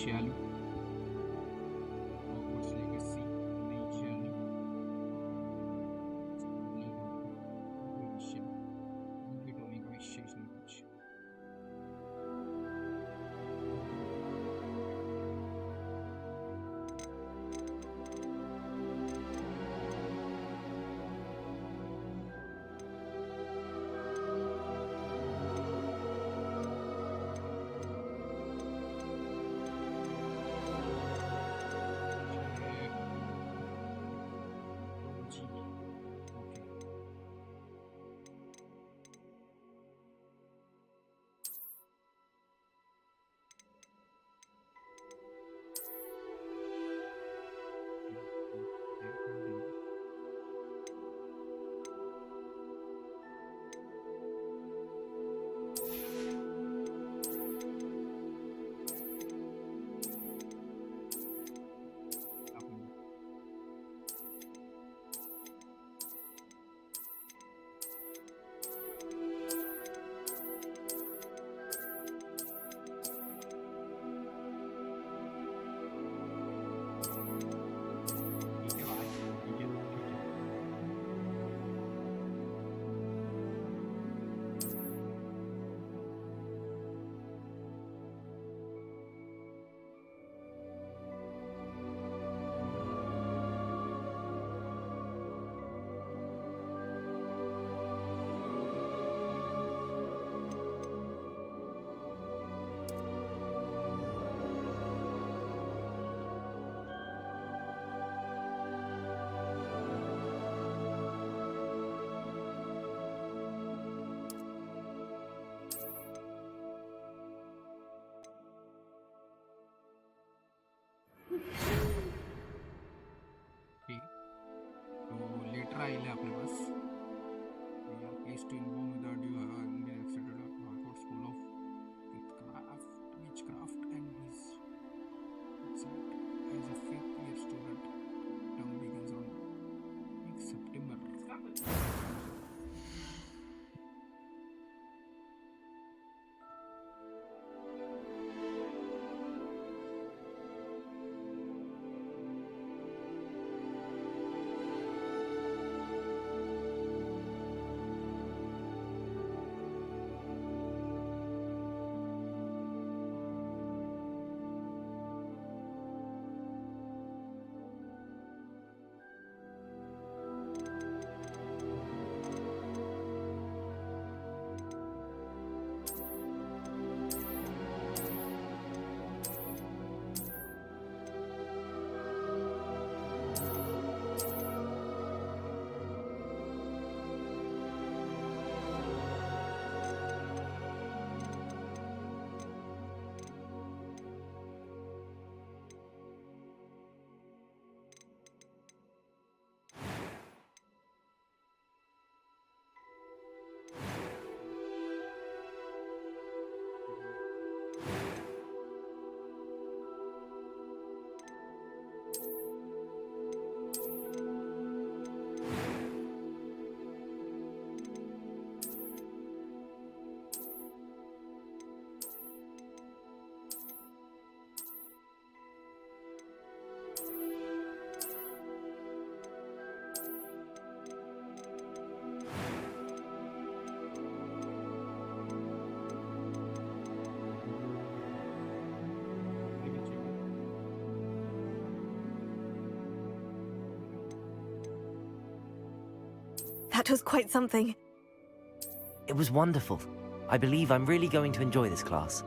46 Hogwarts Legacy नई journey mission complete होने का विशेष नहीं कुछ ठीक तो लेटर आइले आपले पास we are pleased to inform you that you have been accepted at Harvard School of Witchcraft and is accepted as a fifth year student. Term begins on next September. That was quite something. It was wonderful. I believe I'm really going to enjoy this class.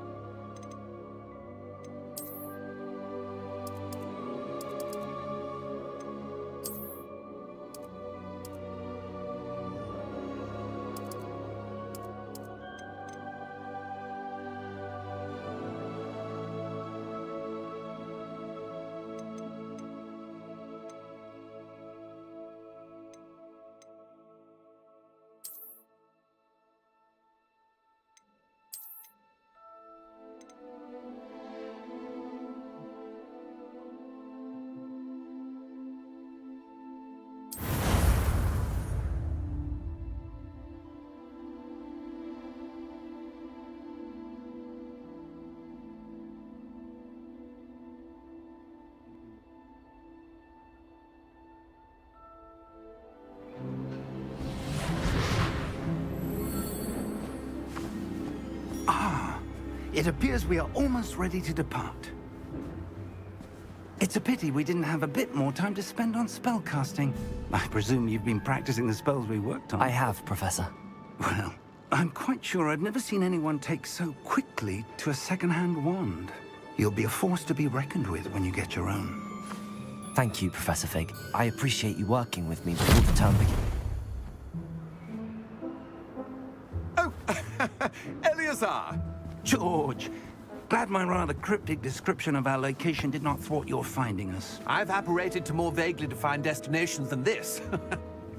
It appears we are almost ready to depart. It's a pity we didn't have a bit more time to spend on spellcasting. I presume you've been practicing the spells we worked on. I have, Professor. Well, I'm quite sure I've never seen anyone take so quickly to a second-hand wand. You'll be a force to be reckoned with when you get your own. Thank you, Professor Fig. I appreciate you working with me before the term begins. Oh, Eleazar! George, glad my rather cryptic description of our location did not thwart your finding us. I've apparated to more vaguely defined destinations than this.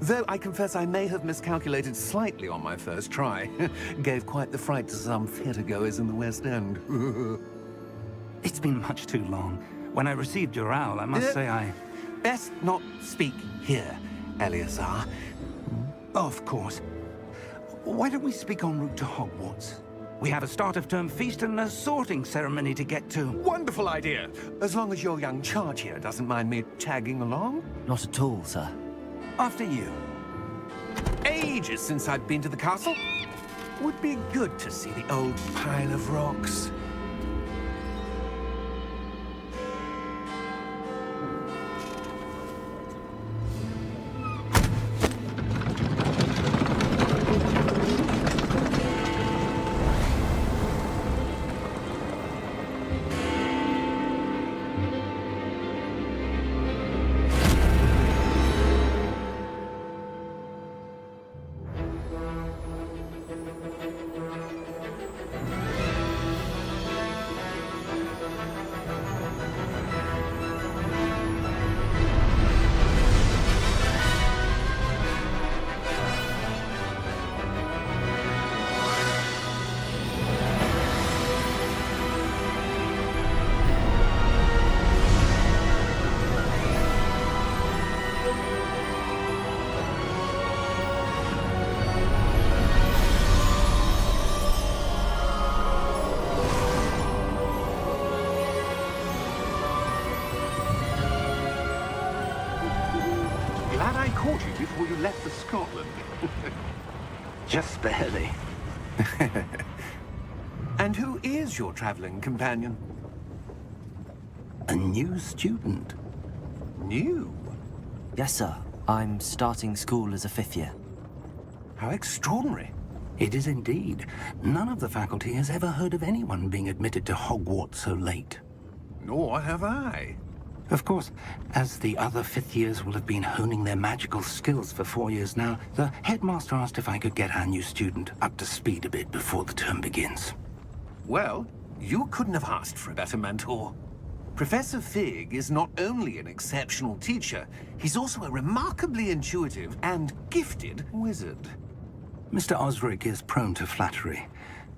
Though I confess I may have miscalculated slightly on my first try. Gave quite the fright to some theatergoers in the West End. It's been much too long. When I received your owl, I must say I... Best not speak here, Eleazar. Of course. Why don't we speak en route to Hogwarts? We have a start-of-term feast and a sorting ceremony to get to. Wonderful idea! As long as your young charge here doesn't mind me tagging along. Not at all, sir. After you. Ages since I've been to the castle. Would be good to see the old pile of rocks. Glad I caught you before you left for Scotland. Just barely. And who is your traveling companion? A new student. New? Yes, sir. I'm starting school as a 5th year. How extraordinary. It is indeed. None of the faculty has ever heard of anyone being admitted to Hogwarts so late. Nor have I. Of course, as the other 5th years will have been honing their magical skills for 4 years now, the headmaster asked if I could get our new student up to speed a bit before the term begins. Well, you couldn't have asked for a better mentor. Professor Fig is not only an exceptional teacher, he's also a remarkably intuitive and gifted wizard. Mr. Osric is prone to flattery.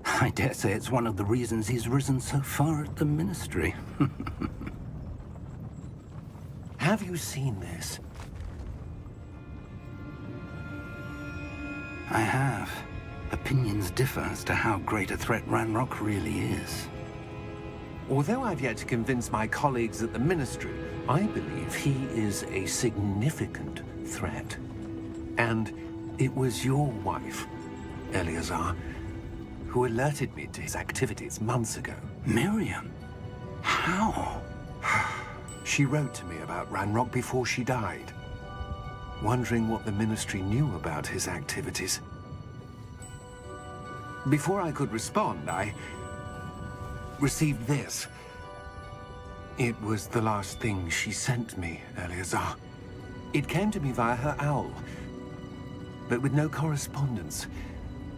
I dare say it's one of the reasons he's risen so far at the Ministry. Have you seen this? I have. Opinions differ as to how great a threat Ranrock really is. Although I've yet to convince my colleagues at the Ministry, I believe he is a significant threat. And it was your wife, Eleazar, who alerted me to his activities months ago. Miriam? How? She wrote to me about Ranrock before she died, wondering what the Ministry knew about his activities. Before I could respond, I received this. It was the last thing she sent me, Eleazar. It came to me via her owl, but with no correspondence.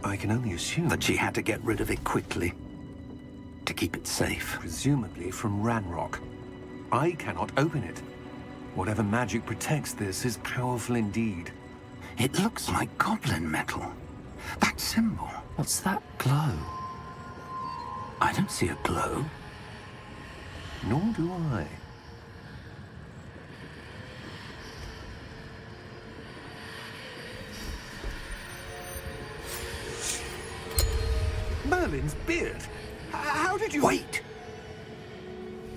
I can only assume That she had to get rid of it quickly. To keep it safe. presumably from Ranrock. I cannot open it. Whatever magic protects this is powerful indeed. It looks like goblin metal. That symbol. What's that glow? I don't see a glow. Nor do I. Merlin's beard? How did you... Wait!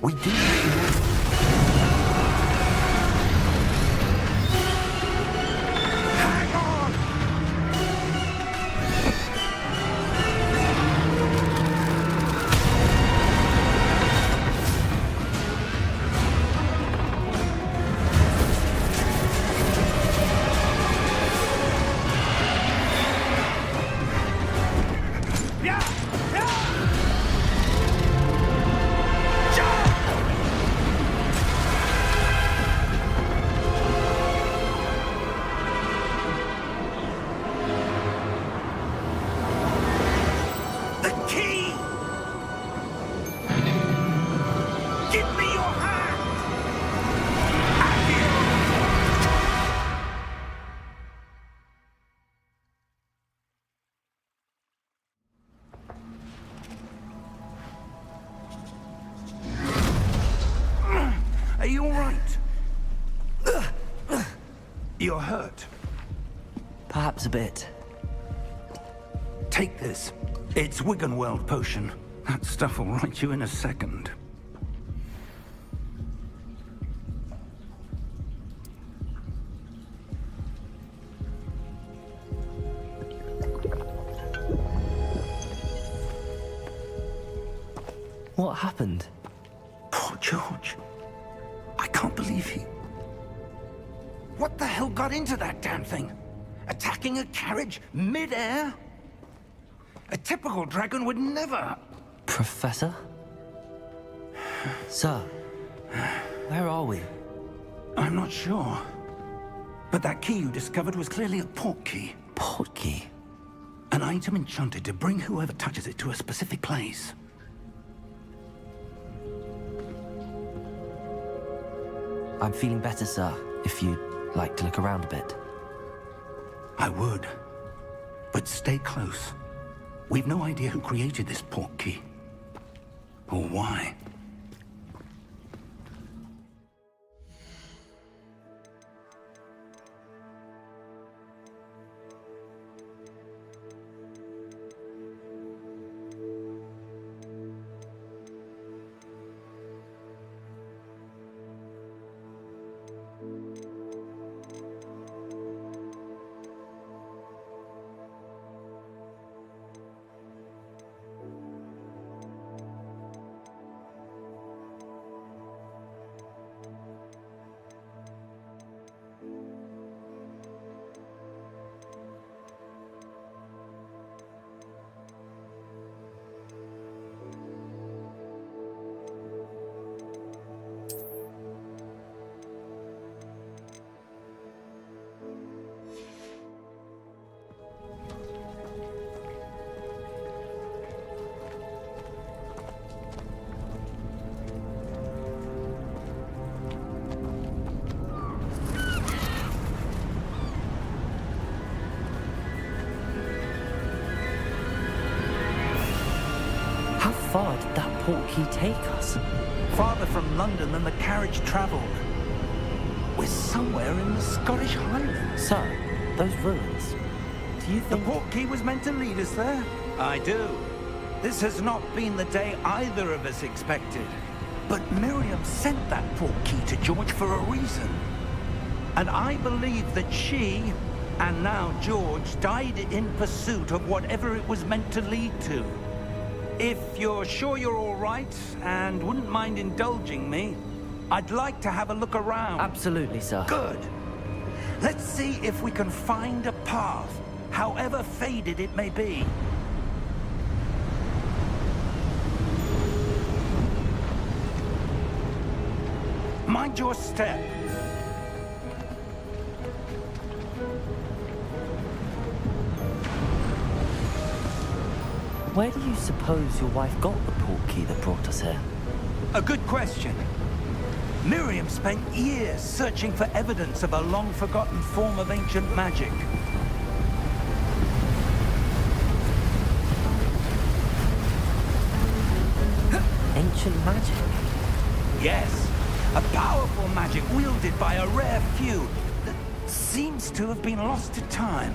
We do... Hang on! You're hurt. Perhaps a bit. Take this. It's Wiggenweld potion. That stuff will right you in a second. What happened? Poor George. I can't believe he... What the hell got into that damn thing? Attacking a carriage mid-air? A typical dragon would never... Professor? Sir, where are we? I'm not sure. But that key you discovered was clearly a port key. Port key? An item enchanted to bring whoever touches it to a specific place. I'm feeling better, sir, if you'd like to look around a bit. I would. But stay close. We've no idea who created this port key. Or why. How far did that port key take us? Farther from London than the carriage travelled. We're somewhere in the Scottish Highlands. Sir, those ruins. Do you The think... port key was meant to lead us there? I do. This has not been the day either of us expected. But Miriam sent that port key to George for a reason. And I believe that she, and now George, died in pursuit of whatever it was meant to lead to. If you're sure you're all right, and wouldn't mind indulging me, I'd like to have a look around. Absolutely, sir. Good. Let's see if we can find a path, however faded it may be. Mind your step. Where do you suppose your wife got the port key that brought us here? A good question. Miriam spent years searching for evidence of a long-forgotten form of ancient magic. Ancient magic? Yes, a powerful magic wielded by a rare few that seems to have been lost to time.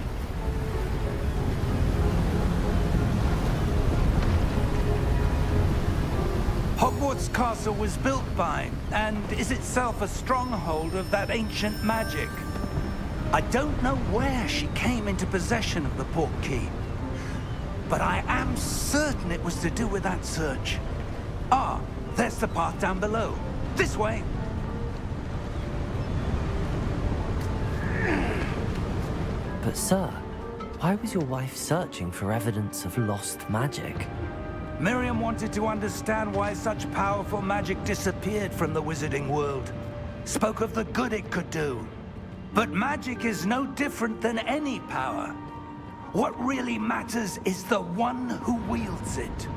Hogwarts Castle was built by, and is itself a stronghold of that ancient magic. I don't know where she came into possession of the port key, but I am certain it was to do with that search. Ah, there's the path down below. This way. But sir, why was your wife searching for evidence of lost magic? Miriam wanted to understand why such powerful magic disappeared from the wizarding world. Spoke of the good it could do. But magic is no different than any power. What really matters is the one who wields it.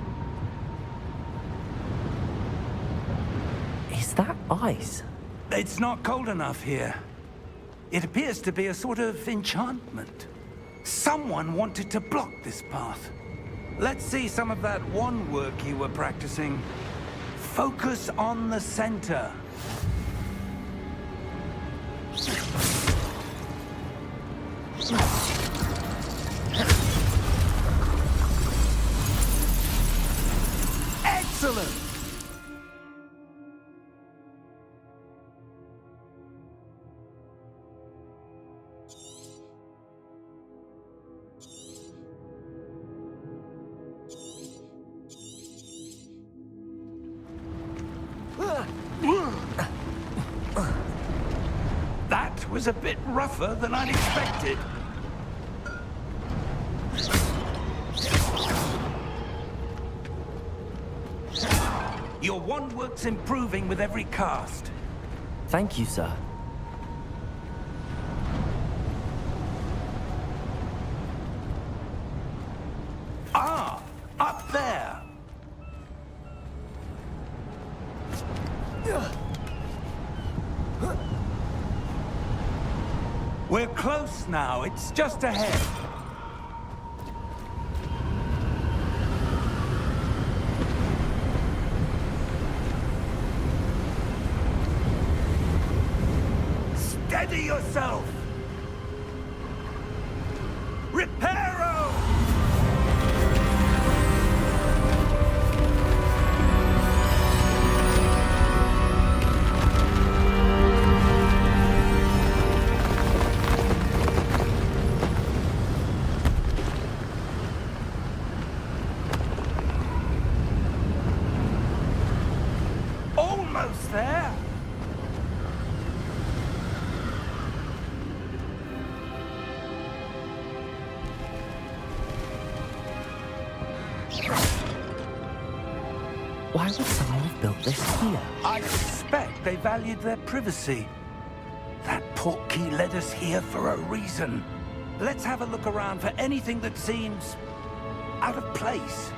Is that ice? It's not cold enough here. It appears to be a sort of enchantment. Someone wanted to block this path. Let's see some of that wand work you were practicing. Focus on the center. Excellent! That was a bit rougher than I'd expected. Your wand work's improving with every cast. Thank you, sir. Ah, up there. We're close now. It's just ahead. Steady yourself! Reparo! Almost there! Why would someone have built this here? I suspect they valued their privacy. That portkey led us here for a reason. Let's have a look around for anything that seems out of place.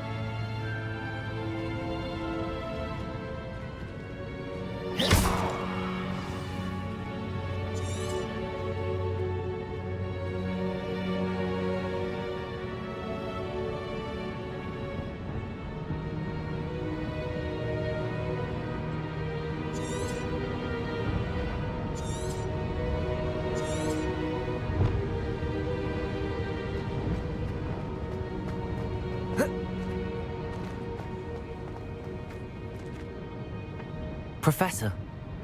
Professor,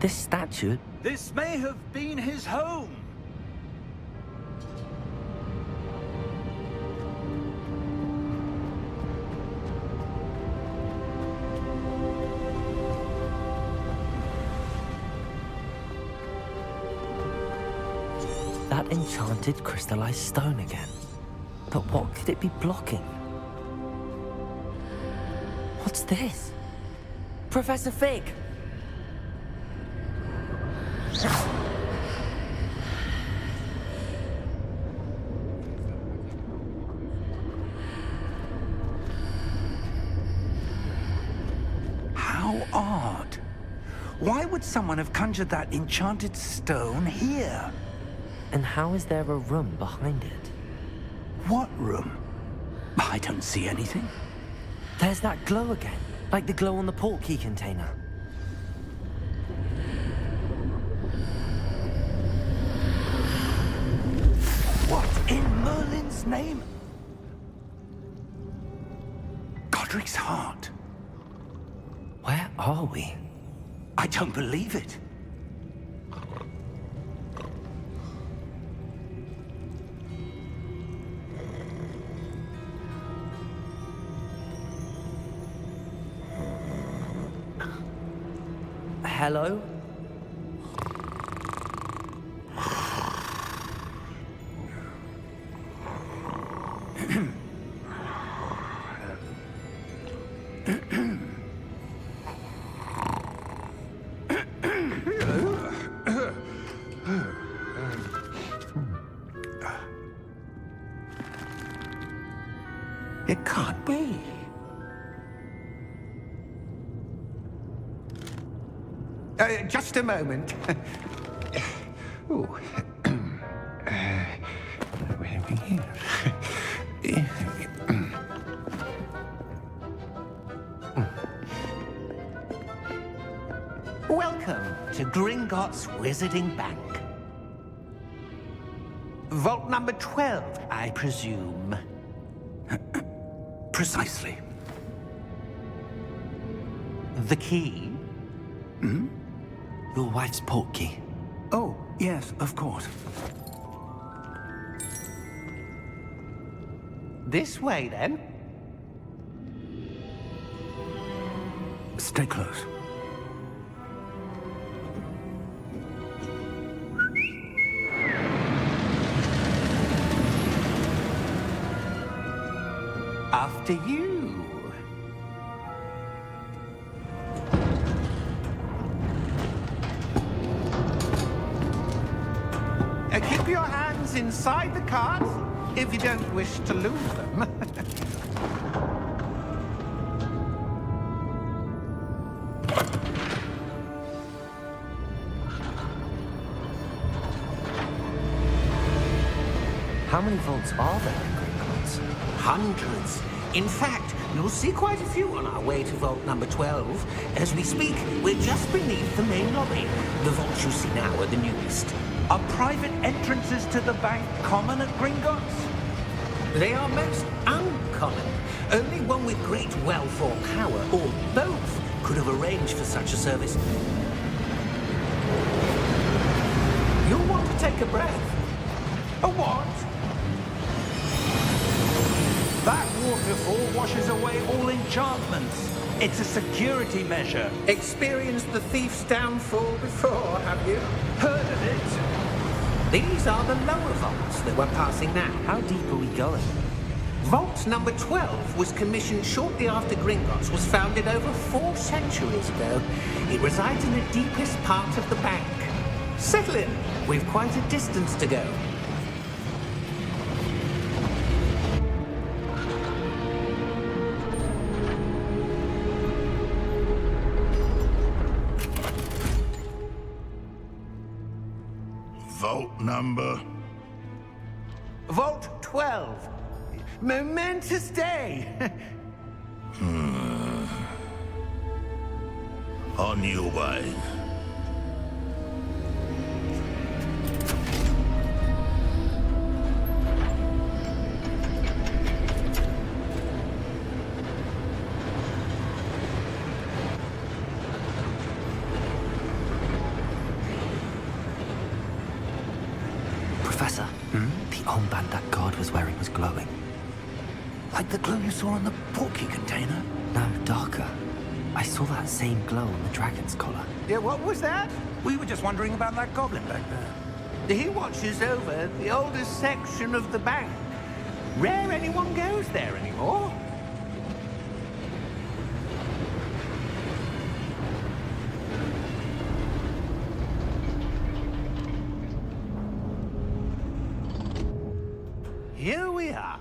this statue... This may have been his home. That enchanted crystallized stone again. But what could it be blocking? What's this? Professor Fig! How odd. Why would someone have conjured that enchanted stone here? And how is there a room behind it? What room? I don't see anything. There's that glow again, like the glow on the portkey container. What in Merlin's name? Godric's heart. Where are we? I don't believe it. Hello? It can't be. Just a moment. Ooh. Where are we here? Welcome to Gringotts Wizarding Bank. Vault number 12, I presume. Precisely. The key? Hmm? Your wife's portkey. Oh, yes, of course. This way, then. Stay close. After you. Keep your hands inside the cart if you don't wish to lose them. How many vaults are there in Gringotts? Hundreds. In fact, you'll see quite a few on our way to vault number 12. As we speak, we're just beneath the main lobby. The vaults you see now are the newest. Are private entrances to the bank common at Gringotts? They are most uncommon. Only one with great wealth or power, or both, could have arranged for such a service. You'll want to take a breath. A what? That waterfall washes away all enchantments. It's a security measure. Experienced the thief's downfall before, have you? Heard of it? These are the lower vaults that we're passing now. How deep are we going? Vault number 12 was commissioned shortly after Gringotts was founded over 4 centuries ago. It resides in the deepest part of the bank. Settle in. We've quite a distance to go. Vault number? Vault 12. Momentous day. On your way. Professor, the armband that guard was wearing was glowing. Like the glow you saw on the portkey container? No, darker. I saw that same glow on the dragon's collar. Yeah, what was that? We were just wondering about that goblin back there. He watches over the oldest section of the bank. Rare anyone goes there anymore. Here we are.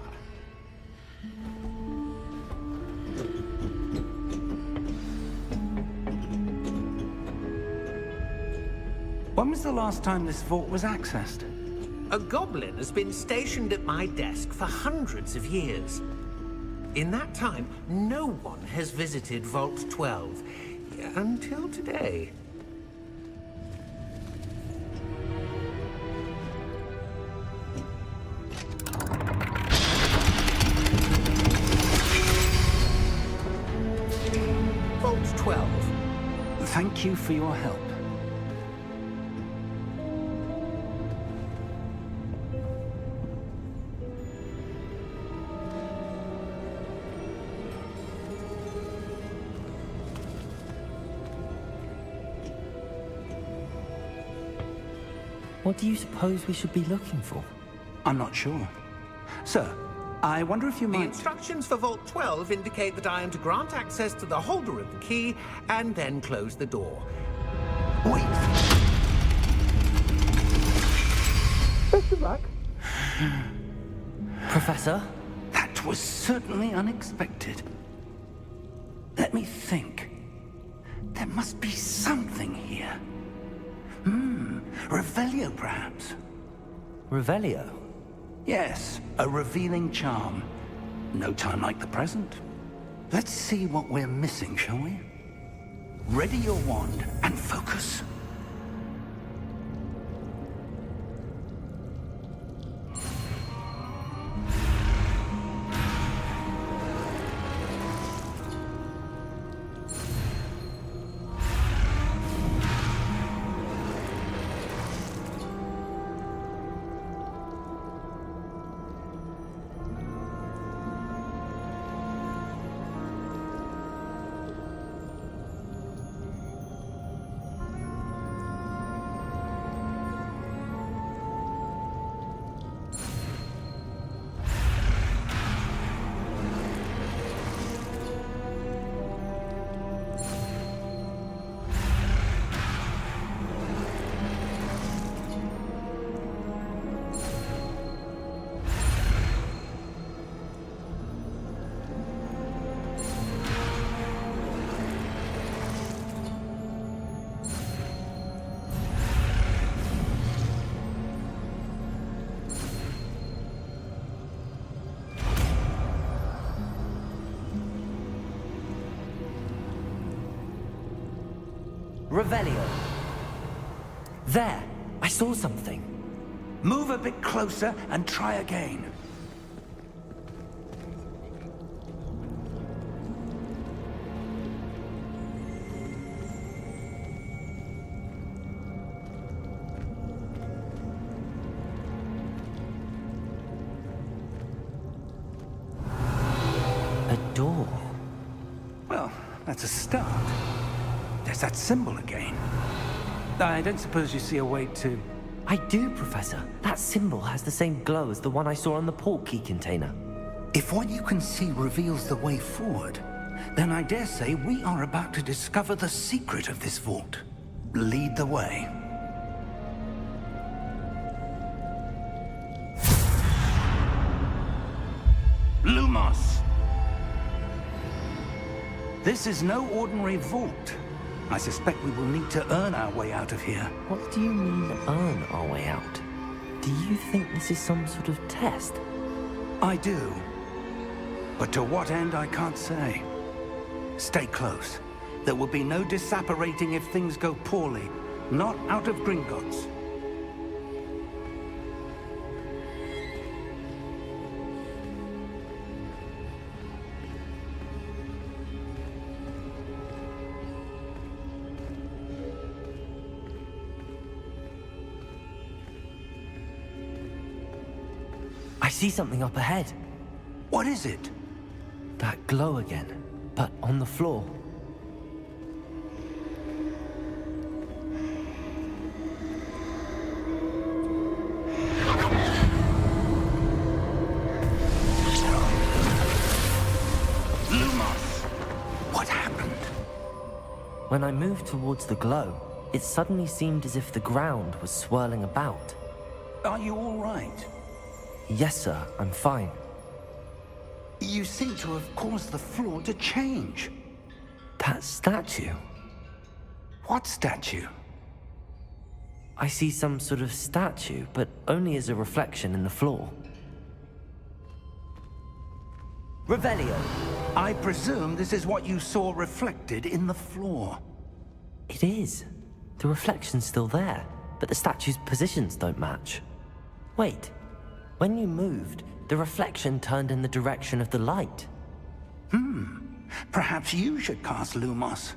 When was the last time this vault was accessed? A goblin has been stationed at my desk for hundreds of years. In that time, no one has visited Vault 12 until today. Vault 12. Thank you for your help. What do you suppose we should be looking for? I'm not sure. Sir, I wonder if you The might... instructions for Vault 12 indicate that I am to grant access to the holder of the key and then close the door. Wait! Best of luck. Professor? That was certainly unexpected. Let me think. There must be something here. Revelio, perhaps? Revelio? Yes, a revealing charm. No time like the present. Let's see what we're missing, shall we? Ready your wand and focus. Revelio. There, I saw something. Move a bit closer and try again. A door. Well, that's a start. There's that symbol again. I don't suppose you see a way to... I do, Professor. That symbol has the same glow as the one I saw on the port key container. If what you can see reveals the way forward, then I dare say we are about to discover the secret of this vault. Lead the way. Lumos! This is no ordinary vault. I suspect we will need to earn our way out of here. What do you mean, earn our way out? Do you think this is some sort of test? I do. But to what end, I can't say. Stay close. There will be no disapparating if things go poorly. Not out of Gringotts. I see something up ahead. What is it? That glow again, but on the floor. Lumos! What happened? When I moved towards the glow, it suddenly seemed as if the ground was swirling about. Are you all right? Yes, sir, I'm fine. You seem to have caused the floor to change. That statue? What statue? I see some sort of statue, but only as a reflection in the floor. Revelio. I presume this is what you saw reflected in the floor. It is. The reflection's still there, but the statue's positions don't match. Wait. When you moved, the reflection turned in the direction of the light. Perhaps you should cast Lumos.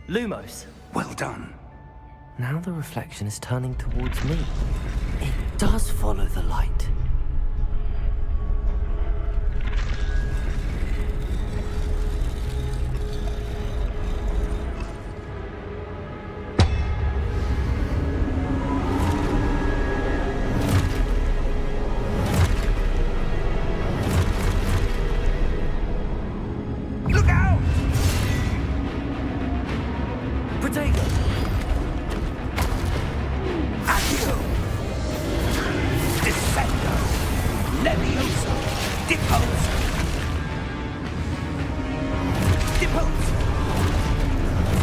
Lumos. Well done. Now the reflection is turning towards me. It does follow the light. Look out! Potato! Accio! Descendo! Levioso! Deposo! Deposo!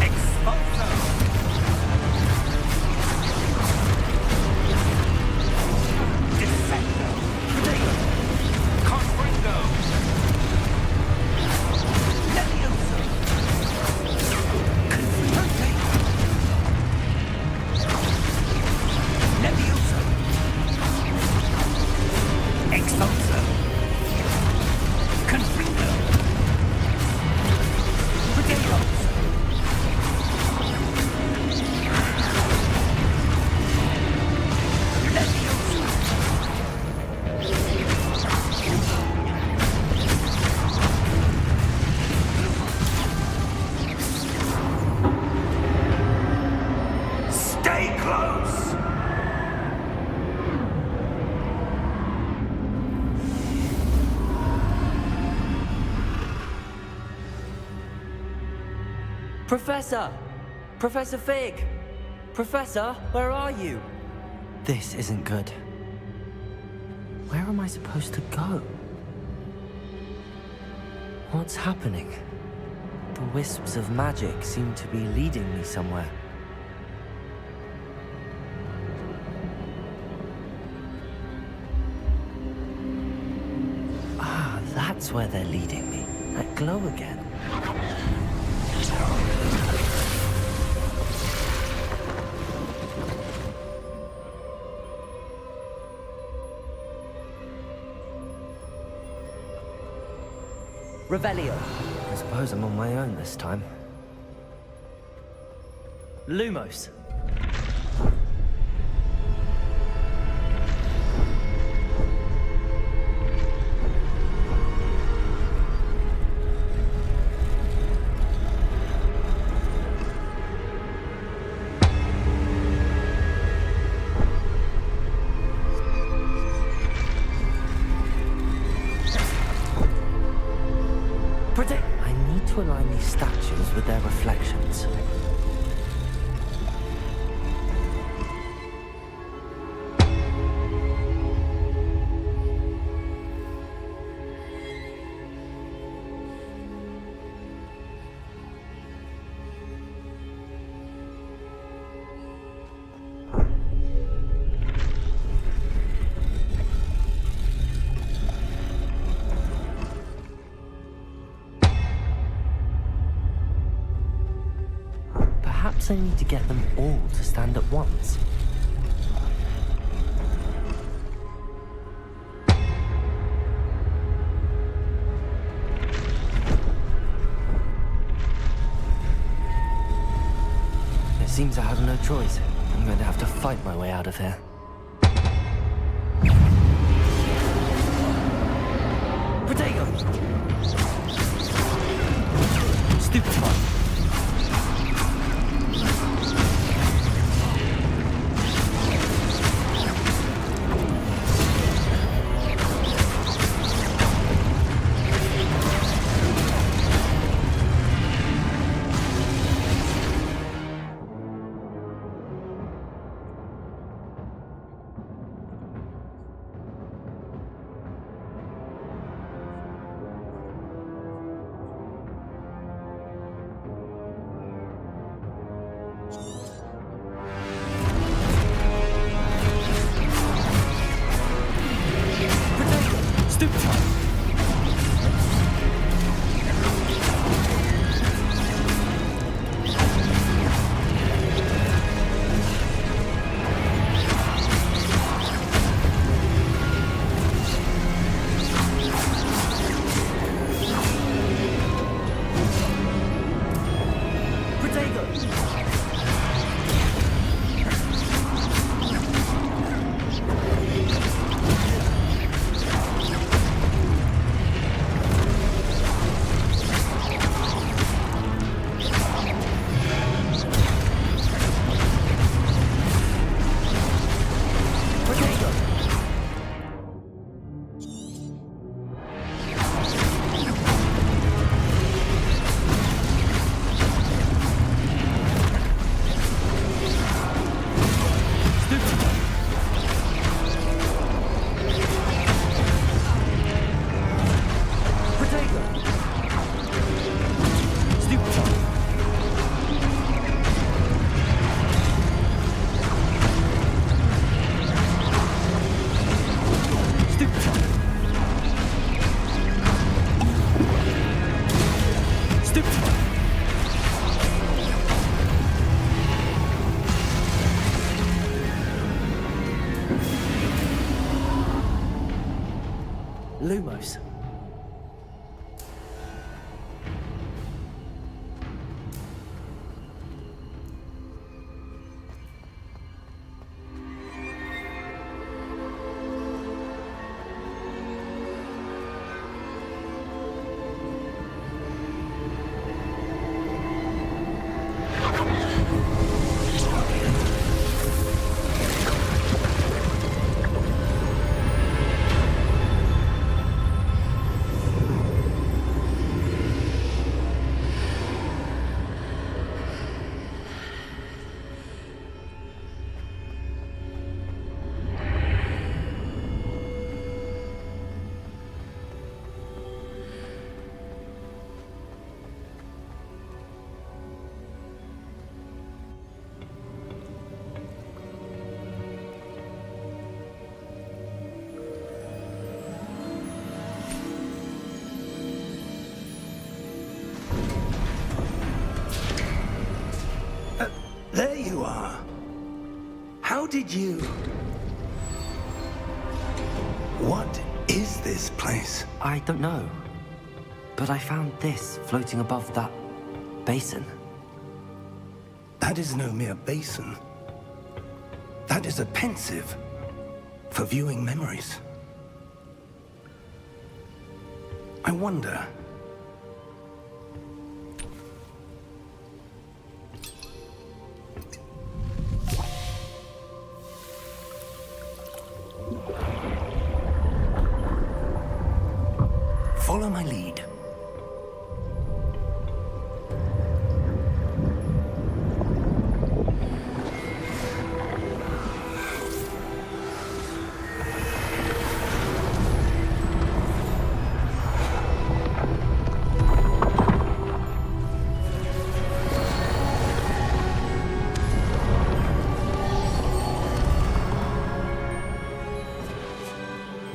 Expulso! Descendo! Potato! Confringo! Levioso! Confronte! Levioso! Expulso! Confringo! Potatoes! Levioso! Stay close! Professor! Professor Fig! Professor, where are you? This isn't good. Where am I supposed to go? What's happening? The wisps of magic seem to be leading me somewhere. Ah, that's where they're leading me. That glow again. Revelio. I suppose I'm on my own this time. Lumos. I need to align these statues with their reflections. Perhaps I need to get them all to stand at once. It seems I have no choice. I'm going to have to fight my way out of here. Potato! Stupefy! Lumos. did you... What is this place? I don't know. But I found this floating above that basin. That is no mere basin. That is a pensive for viewing memories. I wonder... Follow my lead.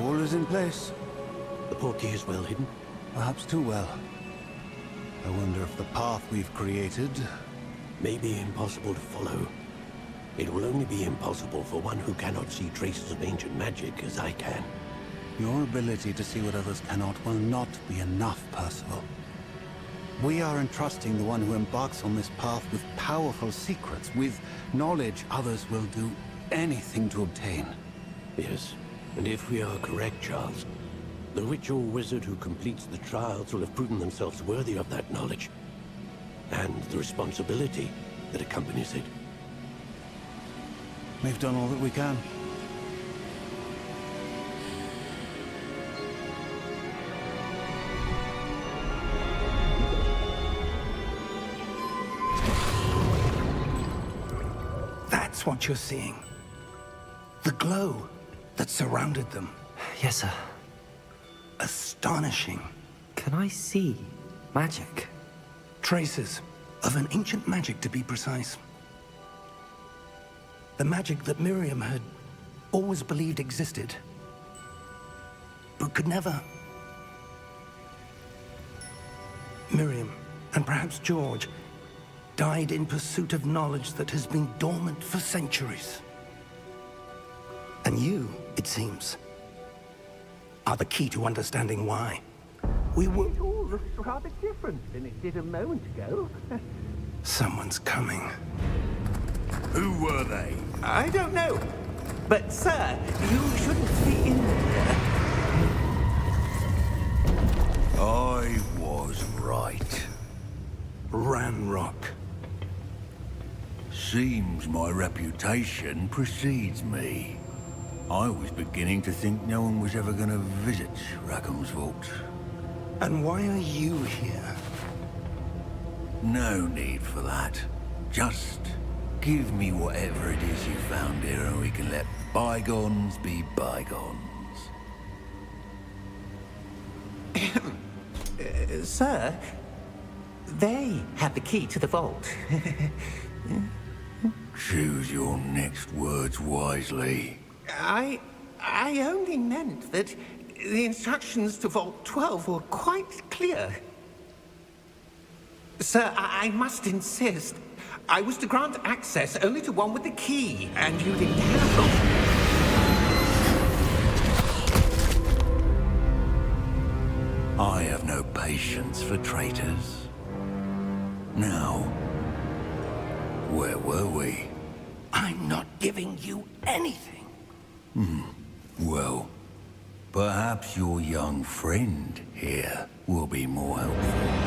All is in place. The portkey is well hidden. Perhaps too well. I wonder if the path we've created... May be impossible to follow. It will only be impossible for one who cannot see traces of ancient magic as I can. Your ability to see what others cannot will not be enough, Percival. We are entrusting the one who embarks on this path with powerful secrets, with knowledge others will do anything to obtain. Yes, and if we are correct, Charles, the witch or wizard who completes the trials will have proven themselves worthy of that knowledge, and the responsibility that accompanies it. We've done all that we can. That's what you're seeing. The glow that surrounded them. Yes, sir. Astonishing. Can I see magic? Traces of an ancient magic, to be precise. The magic that Miriam had always believed existed, but could never. Miriam, and perhaps George, died in pursuit of knowledge that has been dormant for centuries. And you, it seems, are the key to understanding why. We were... It all looks rather different than it did a moment ago. Someone's coming. Who were they? I don't know. But, sir, you shouldn't be in here. I was right. Ranrock. Seems my reputation precedes me. I was beginning to think no one was ever going to visit Rackham's vault. And why are you here? No need for that. Just give me whatever it is you found here and we can let bygones be bygones. Sir, they have the key to the vault. Choose your next words wisely. I only meant that the instructions to Vault 12 were quite clear. Sir, I must insist. I was to grant access only to one with the key, and you didn't have them. I have no patience for traitors. Now, where were we? I'm not giving you anything. Well, perhaps your young friend here will be more helpful.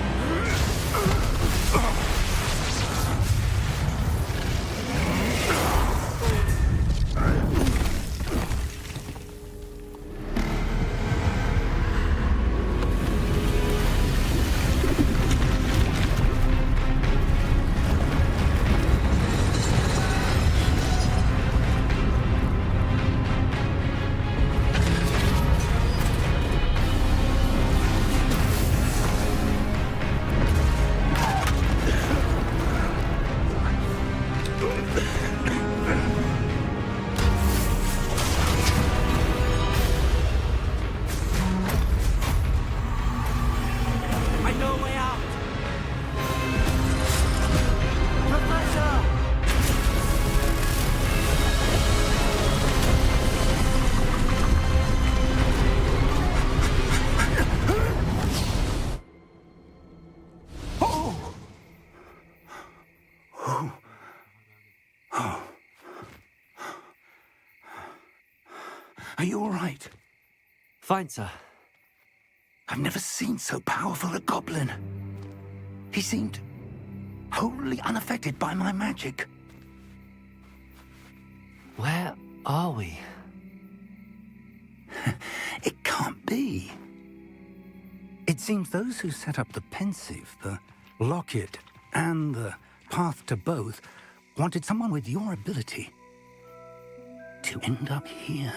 Are you all right? Fine, sir. I've never seen so powerful a goblin. He seemed wholly unaffected by my magic. Where are we? It can't be. It seems those who set up the pensive, the locket, and the path to both wanted someone with your ability to end up here.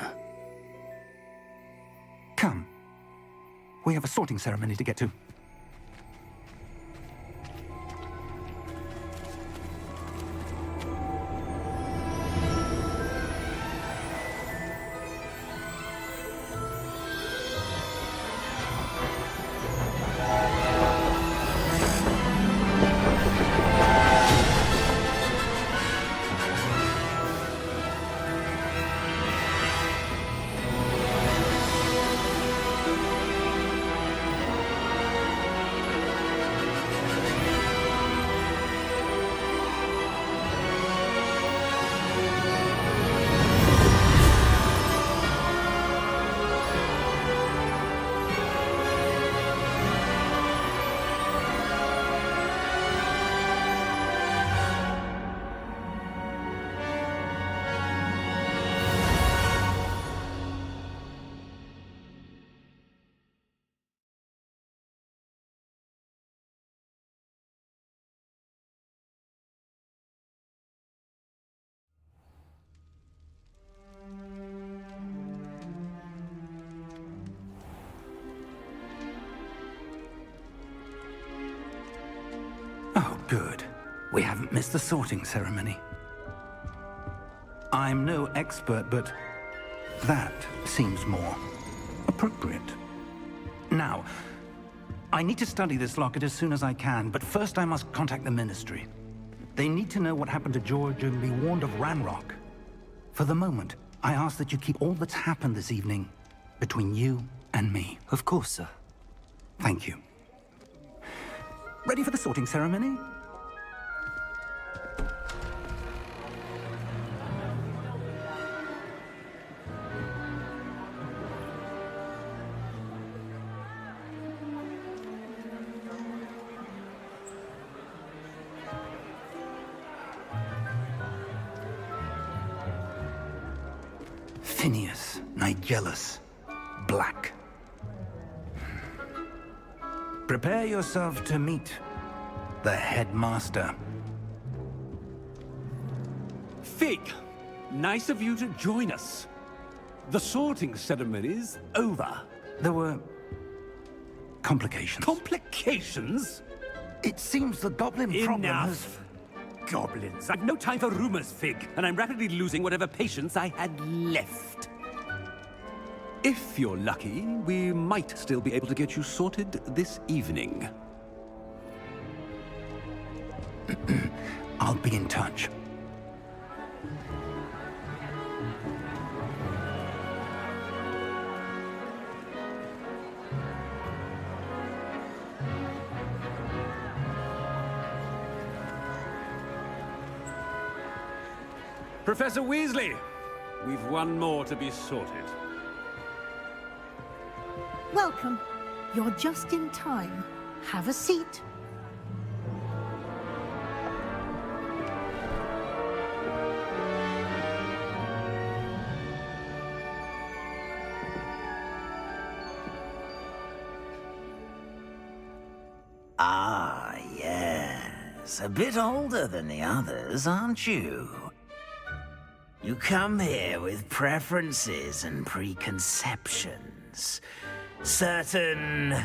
Come. We have a sorting ceremony to get to. Oh, good. We haven't missed the sorting ceremony. I'm no expert, but that seems more appropriate. Now, I need to study this locket as soon as I can, but first I must contact the Ministry. They need to know what happened to George and be warned of Ranrock. For the moment, I ask that you keep all that's happened this evening between you and me. Of course, sir. Thank you. Ready for the sorting ceremony? Phineas, Nigellus, Black. Prepare yourself to meet the headmaster. Fig, nice of you to join us. The sorting ceremony's over. There were complications. Complications? It seems the goblin problem has... Enough. Goblins. I've no time for rumors, Fig, and I'm rapidly losing whatever patience I had left. If you're lucky, we might still be able to get you sorted this evening. I'll be in touch. Professor Weasley, we've one more to be sorted. Welcome. You're just in time. Have a seat. Ah, yes. A bit older than the others, aren't you? You come here with preferences and preconceptions. Certain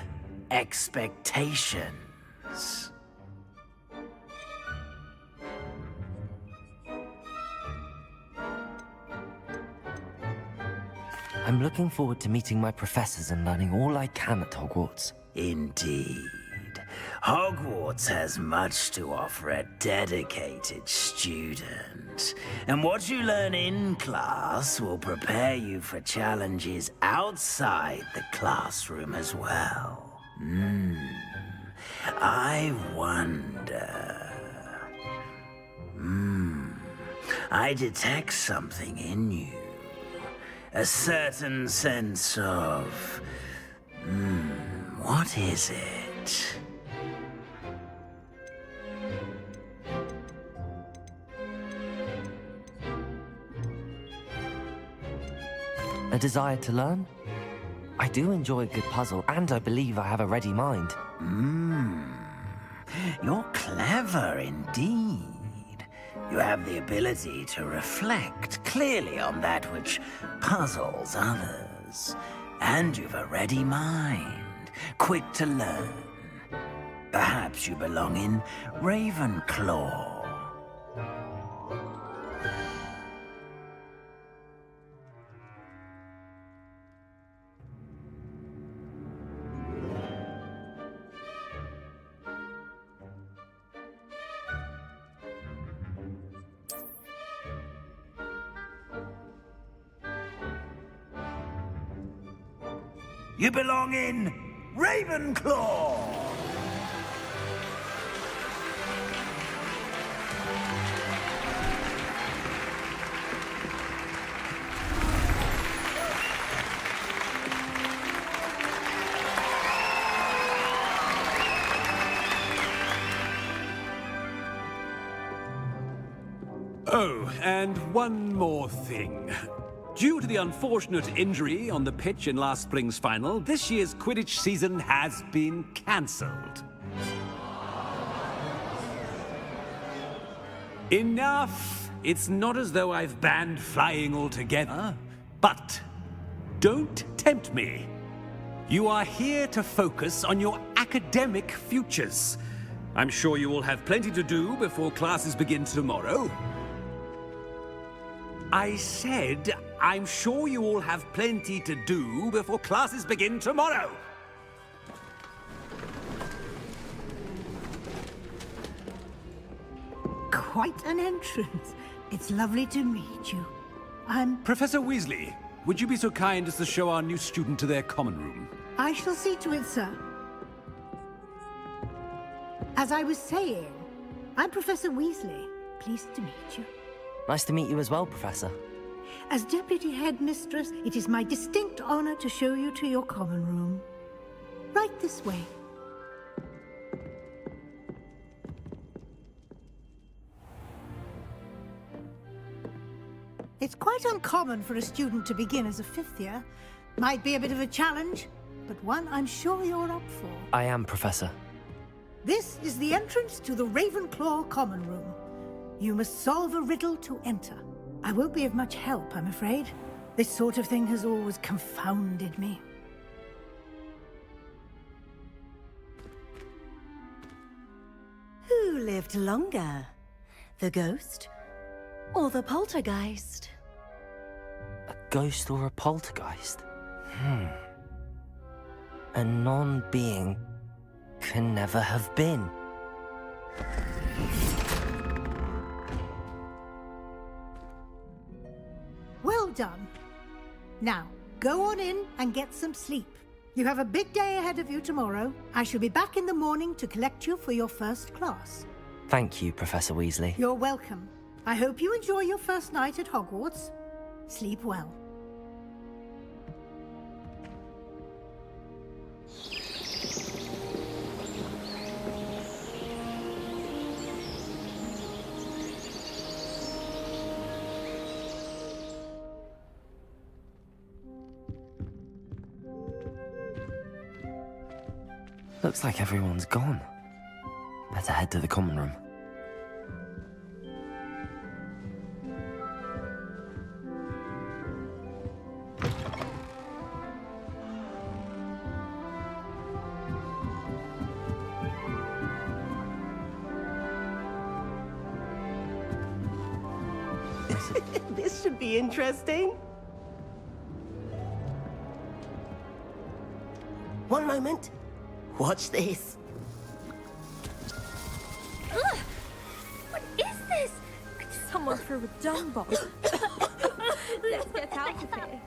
expectations. I'm looking forward to meeting my professors and learning all I can at Hogwarts. Indeed. Hogwarts has much to offer a dedicated student. And what you learn in class will prepare you for challenges outside the classroom as well. I wonder... I detect something in you. A certain sense of... what is it? A desire to learn? I do enjoy a good puzzle, and I believe I have a ready mind. You're clever indeed. You have the ability to reflect clearly on that which puzzles others. And you've a ready mind, quick to learn. Perhaps you belong in Ravenclaw. You belong in Ravenclaw! Oh, and one more thing. Due to the unfortunate injury on the pitch in last spring's final, this year's Quidditch season has been cancelled. Enough! It's not as though I've banned flying altogether, but don't tempt me. You are here to focus on your academic futures. I'm sure you all have plenty to do before classes begin tomorrow. I said, I'm sure you all have plenty to do before classes begin tomorrow. Quite an entrance. It's lovely to meet you. Professor Weasley, would you be so kind as to show our new student to their common room? I shall see to it, sir. As I was saying, I'm Professor Weasley. Pleased to meet you. Nice to meet you as well, Professor. As Deputy Headmistress, it is my distinct honor to show you to your common room. Right this way. It's quite uncommon for a student to begin as a fifth year. Might be a bit of a challenge, but one I'm sure you're up for. I am, Professor. This is the entrance to the Ravenclaw common room. You must solve a riddle to enter. I won't be of much help, I'm afraid. This sort of thing has always confounded me. Who lived longer? The ghost or the poltergeist? A ghost or a poltergeist? A non-being can never have been. Well done. Now, go on in and get some sleep. You have a big day ahead of you tomorrow. I shall be back in the morning to collect you for your first class. Thank you, Professor Weasley. You're welcome. I hope you enjoy your first night at Hogwarts. Sleep well. Looks like everyone's gone. Better head to the common room. This should be interesting. One moment. Watch this. Ugh! What is this? Someone threw a dung bomb. Let's get out of here.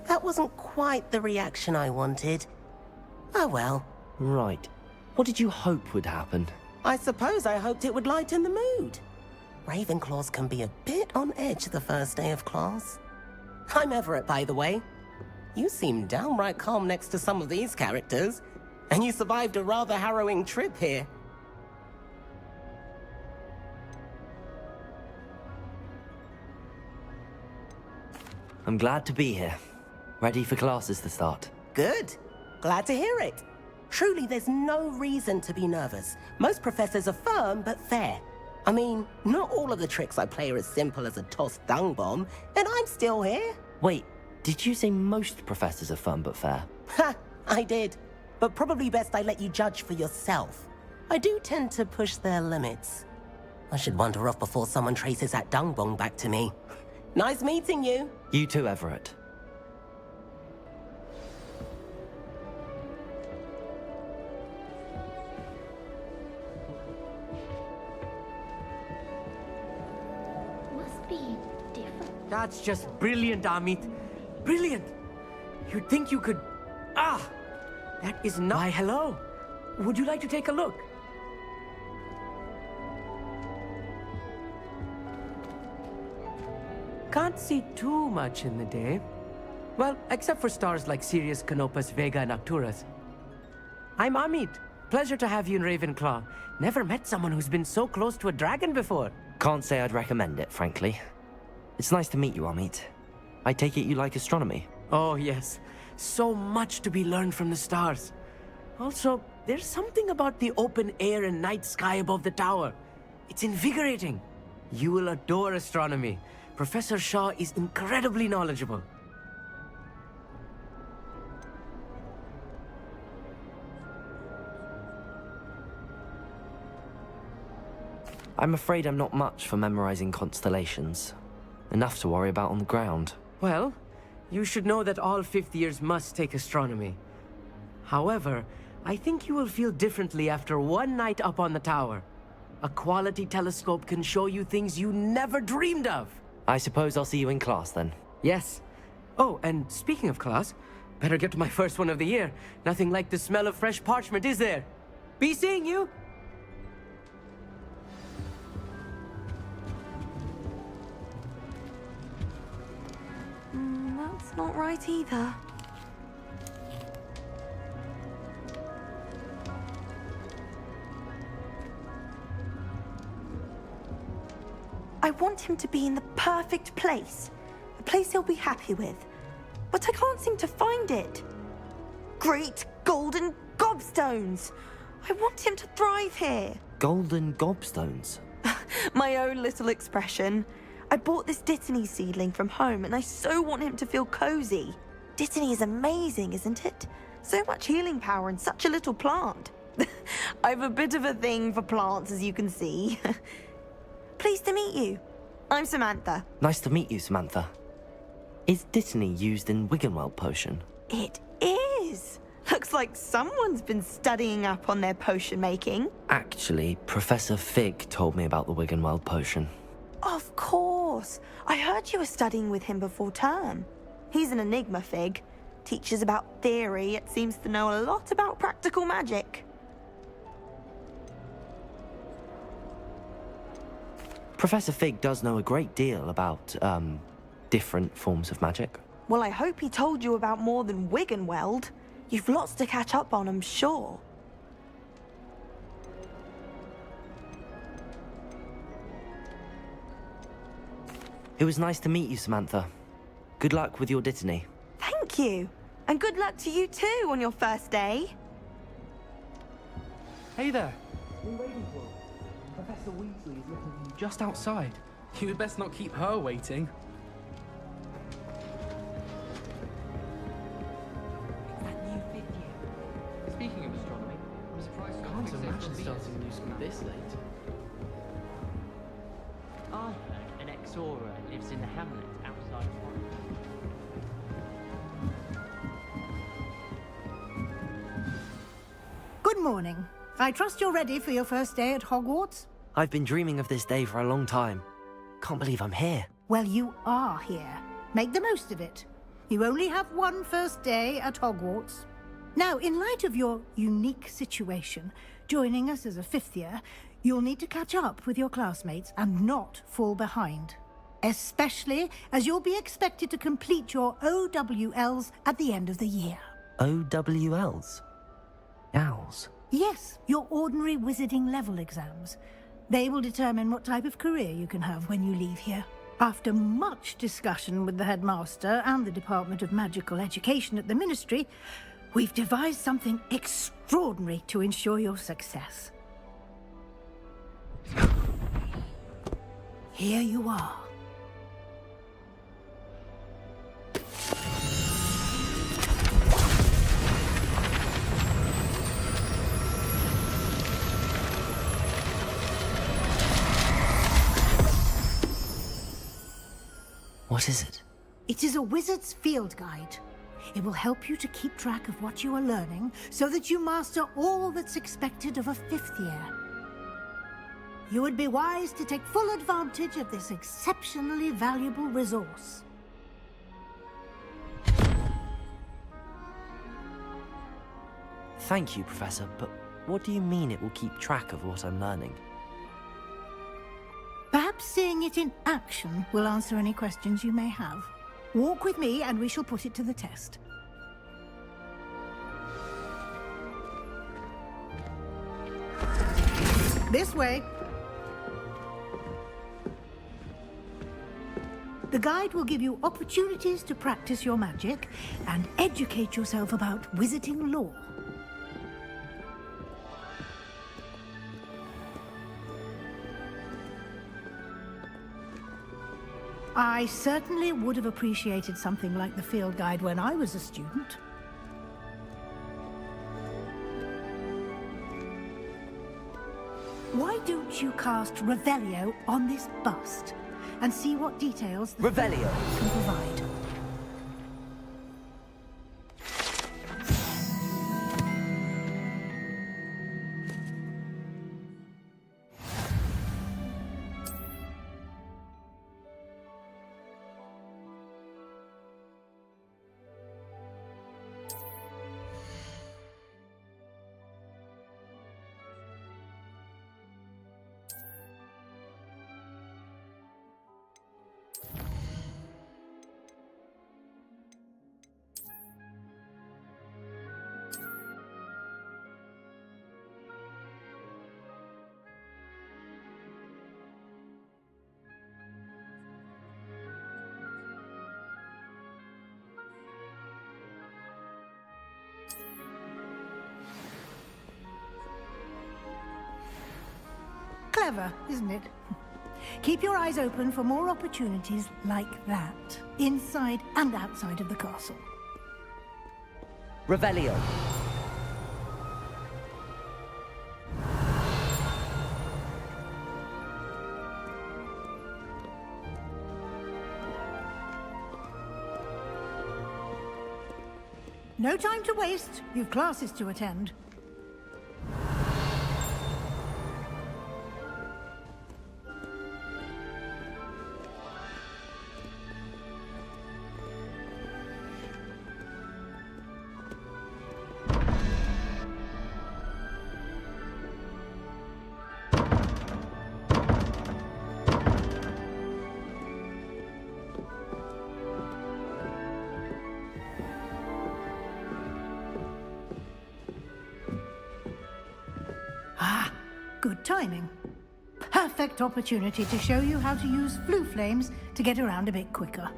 That wasn't quite the reaction I wanted. Oh well. Right. What did you hope would happen? I suppose I hoped it would lighten the mood. Ravenclaws can be a bit on edge the first day of class. I'm Everett, by the way. You seem downright calm next to some of these characters, and you survived a rather harrowing trip here. I'm glad to be here. Ready for classes to start. Good. Glad to hear it. Truly, there's no reason to be nervous. Most professors are firm but fair. I mean, not all of the tricks I play are as simple as a tossed dung bomb, and I'm still here. Wait, did you say most professors are firm but fair? Ha! I did. But probably best I let you judge for yourself. I do tend to push their limits. I should wander off before someone traces that dung bomb back to me. Nice meeting you. You too, Everett. Must be different. That's just brilliant, Amit. Brilliant! You'd think you could... Ah! That is not... Why, hello. Would you like to take a look? Can't see too much in the day. Well, except for stars like Sirius, Canopus, Vega, and Arcturus. I'm Amit. Pleasure to have you in Ravenclaw. Never met someone who's been so close to a dragon before. Can't say I'd recommend it, frankly. It's nice to meet you, Amit. I take it you like astronomy? Oh, yes. So much to be learned from the stars. Also, there's something about the open air and night sky above the tower. It's invigorating. You will adore astronomy. Professor Shaw is incredibly knowledgeable. I'm afraid I'm not much for memorizing constellations. Enough to worry about on the ground. Well, you should know that all fifth years must take astronomy. However, I think you will feel differently after one night up on the tower. A quality telescope can show you things you never dreamed of. I suppose I'll see you in class then. Yes. Oh, and speaking of class, better get to my first one of the year. Nothing like the smell of fresh parchment, is there? Be seeing you! That's not right either. I want him to be in the perfect place. A place he'll be happy with. But I can't seem to find it. Great golden gobstones! I want him to thrive here. Golden gobstones? My own little expression. I bought this Dittany seedling from home and I so want him to feel cozy. Dittany is amazing, isn't it? So much healing power in such a little plant. I have a bit of a thing for plants, as you can see. Pleased to meet you. I'm Samantha. Nice to meet you, Samantha. Is Dittany used in Wiggenweld potion? It is. Looks like someone's been studying up on their potion making. Actually, Professor Fig told me about the Wiggenweld potion. Of course. I heard you were studying with him before term. He's an enigma, Fig. Teaches about theory, yet seems to know a lot about practical magic. Professor Fig does know a great deal about, different forms of magic. Well, I hope he told you about more than Wiggenweld. You've lots to catch up on, I'm sure. It was nice to meet you, Samantha. Good luck with your Dittany. Thank you. And good luck to you too on your first day. Hey there. In Ravenclaw. Professor Weasley is looking for you just outside. You'd best not keep her waiting. It's that new fifth year. Speaking of astronomy, I'm surprised I can't imagine starting a new school this late. I heard an ex-Aura lives in the hamlet outside of Hogwarts. Good morning. I trust you're ready for your first day at Hogwarts? I've been dreaming of this day for a long time. Can't believe I'm here. Well, you are here. Make the most of it. You only have one first day at Hogwarts. Now, in light of your unique situation, joining us as a fifth year, you'll need to catch up with your classmates and not fall behind. especially as you'll be expected to complete your OWLs at the end of the year. OWLs? Owls? Yes, your ordinary wizarding level exams. They will determine what type of career you can have when you leave here. After much discussion with the headmaster and the Department of Magical Education at the Ministry, we've devised something extraordinary to ensure your success. Here you are. What is it? It is a wizard's field guide. It will help you to keep track of what you are learning so that you master all that's expected of a 5th year. You would be wise to take full advantage of this exceptionally valuable resource. Thank you, Professor, but what do you mean it will keep track of what I'm learning? Perhaps seeing it in action will answer any questions you may have. Walk with me and we shall put it to the test. This way. The guide will give you opportunities to practice your magic and educate yourself about wizarding lore. I certainly would have appreciated something like the field guide when I was a student. Why don't you cast Revelio on this bust and see what details the Revelio can provide? Clever, isn't it? Keep your eyes open for more opportunities like that, inside and outside of the castle. Revelio. No time to waste. You've classes to attend. Good timing. Perfect opportunity to show you how to use flue flames to get around a bit quicker.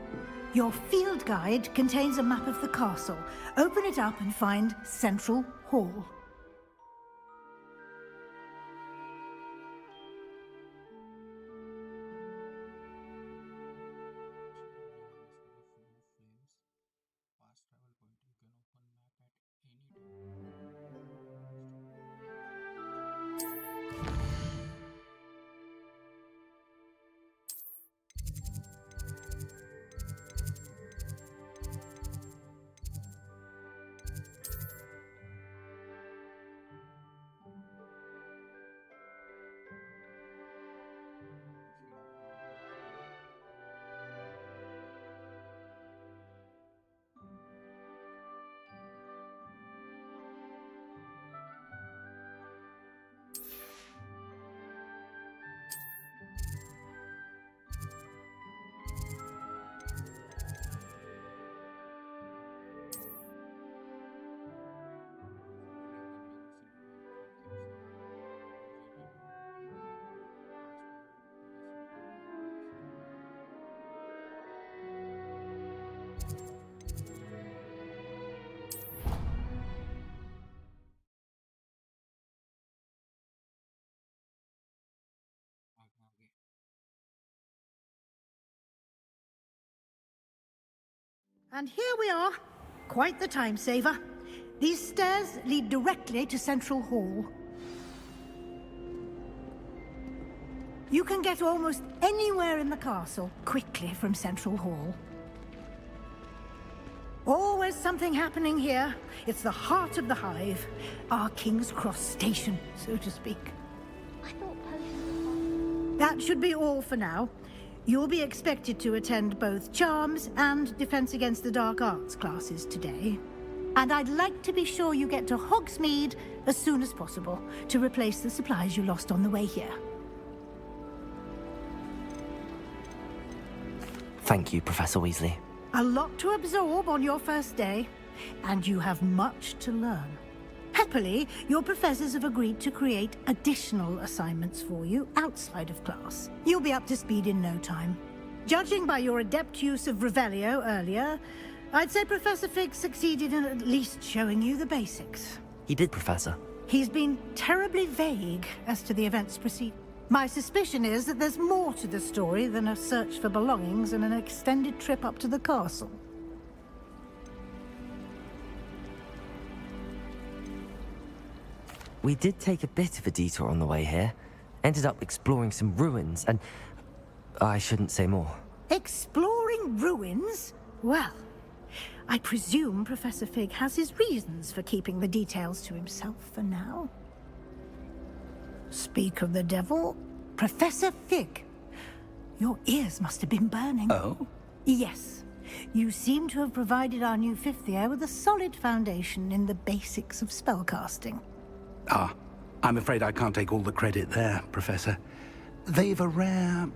Your field guide contains a map of the castle. Open it up and find Central Hall. And here we are. Quite the time saver. These stairs lead directly to Central Hall. You can get almost anywhere in the castle quickly from Central Hall. Always something happening here. It's the heart of the hive. Our King's Cross station, so to speak. That should be all for now. You'll be expected to attend both Charms and Defense Against the Dark Arts classes today. And I'd like to be sure you get to Hogsmeade as soon as possible to replace the supplies you lost on the way here. Thank you, Professor Weasley. A lot to absorb on your first day, and you have much to learn. Happily, your professors have agreed to create additional assignments for you outside of class. You'll be up to speed in no time. Judging by your adept use of Revelio earlier, I'd say Professor Fig succeeded in at least showing you the basics. He did, Professor. He's been terribly vague as to the events preceding. My suspicion is that there's more to the story than a search for belongings and an extended trip up to the castle. We did take a bit of a detour on the way here. Ended up exploring some ruins and... I shouldn't say more. Exploring ruins? Well, I presume Professor Fig has his reasons for keeping the details to himself for now. Speak of the devil, Professor Fig. Your ears must have been burning. Oh? Yes. You seem to have provided our new fifth year with a solid foundation in the basics of spellcasting. Ah, I'm afraid I can't take all the credit there, Professor. They've a rare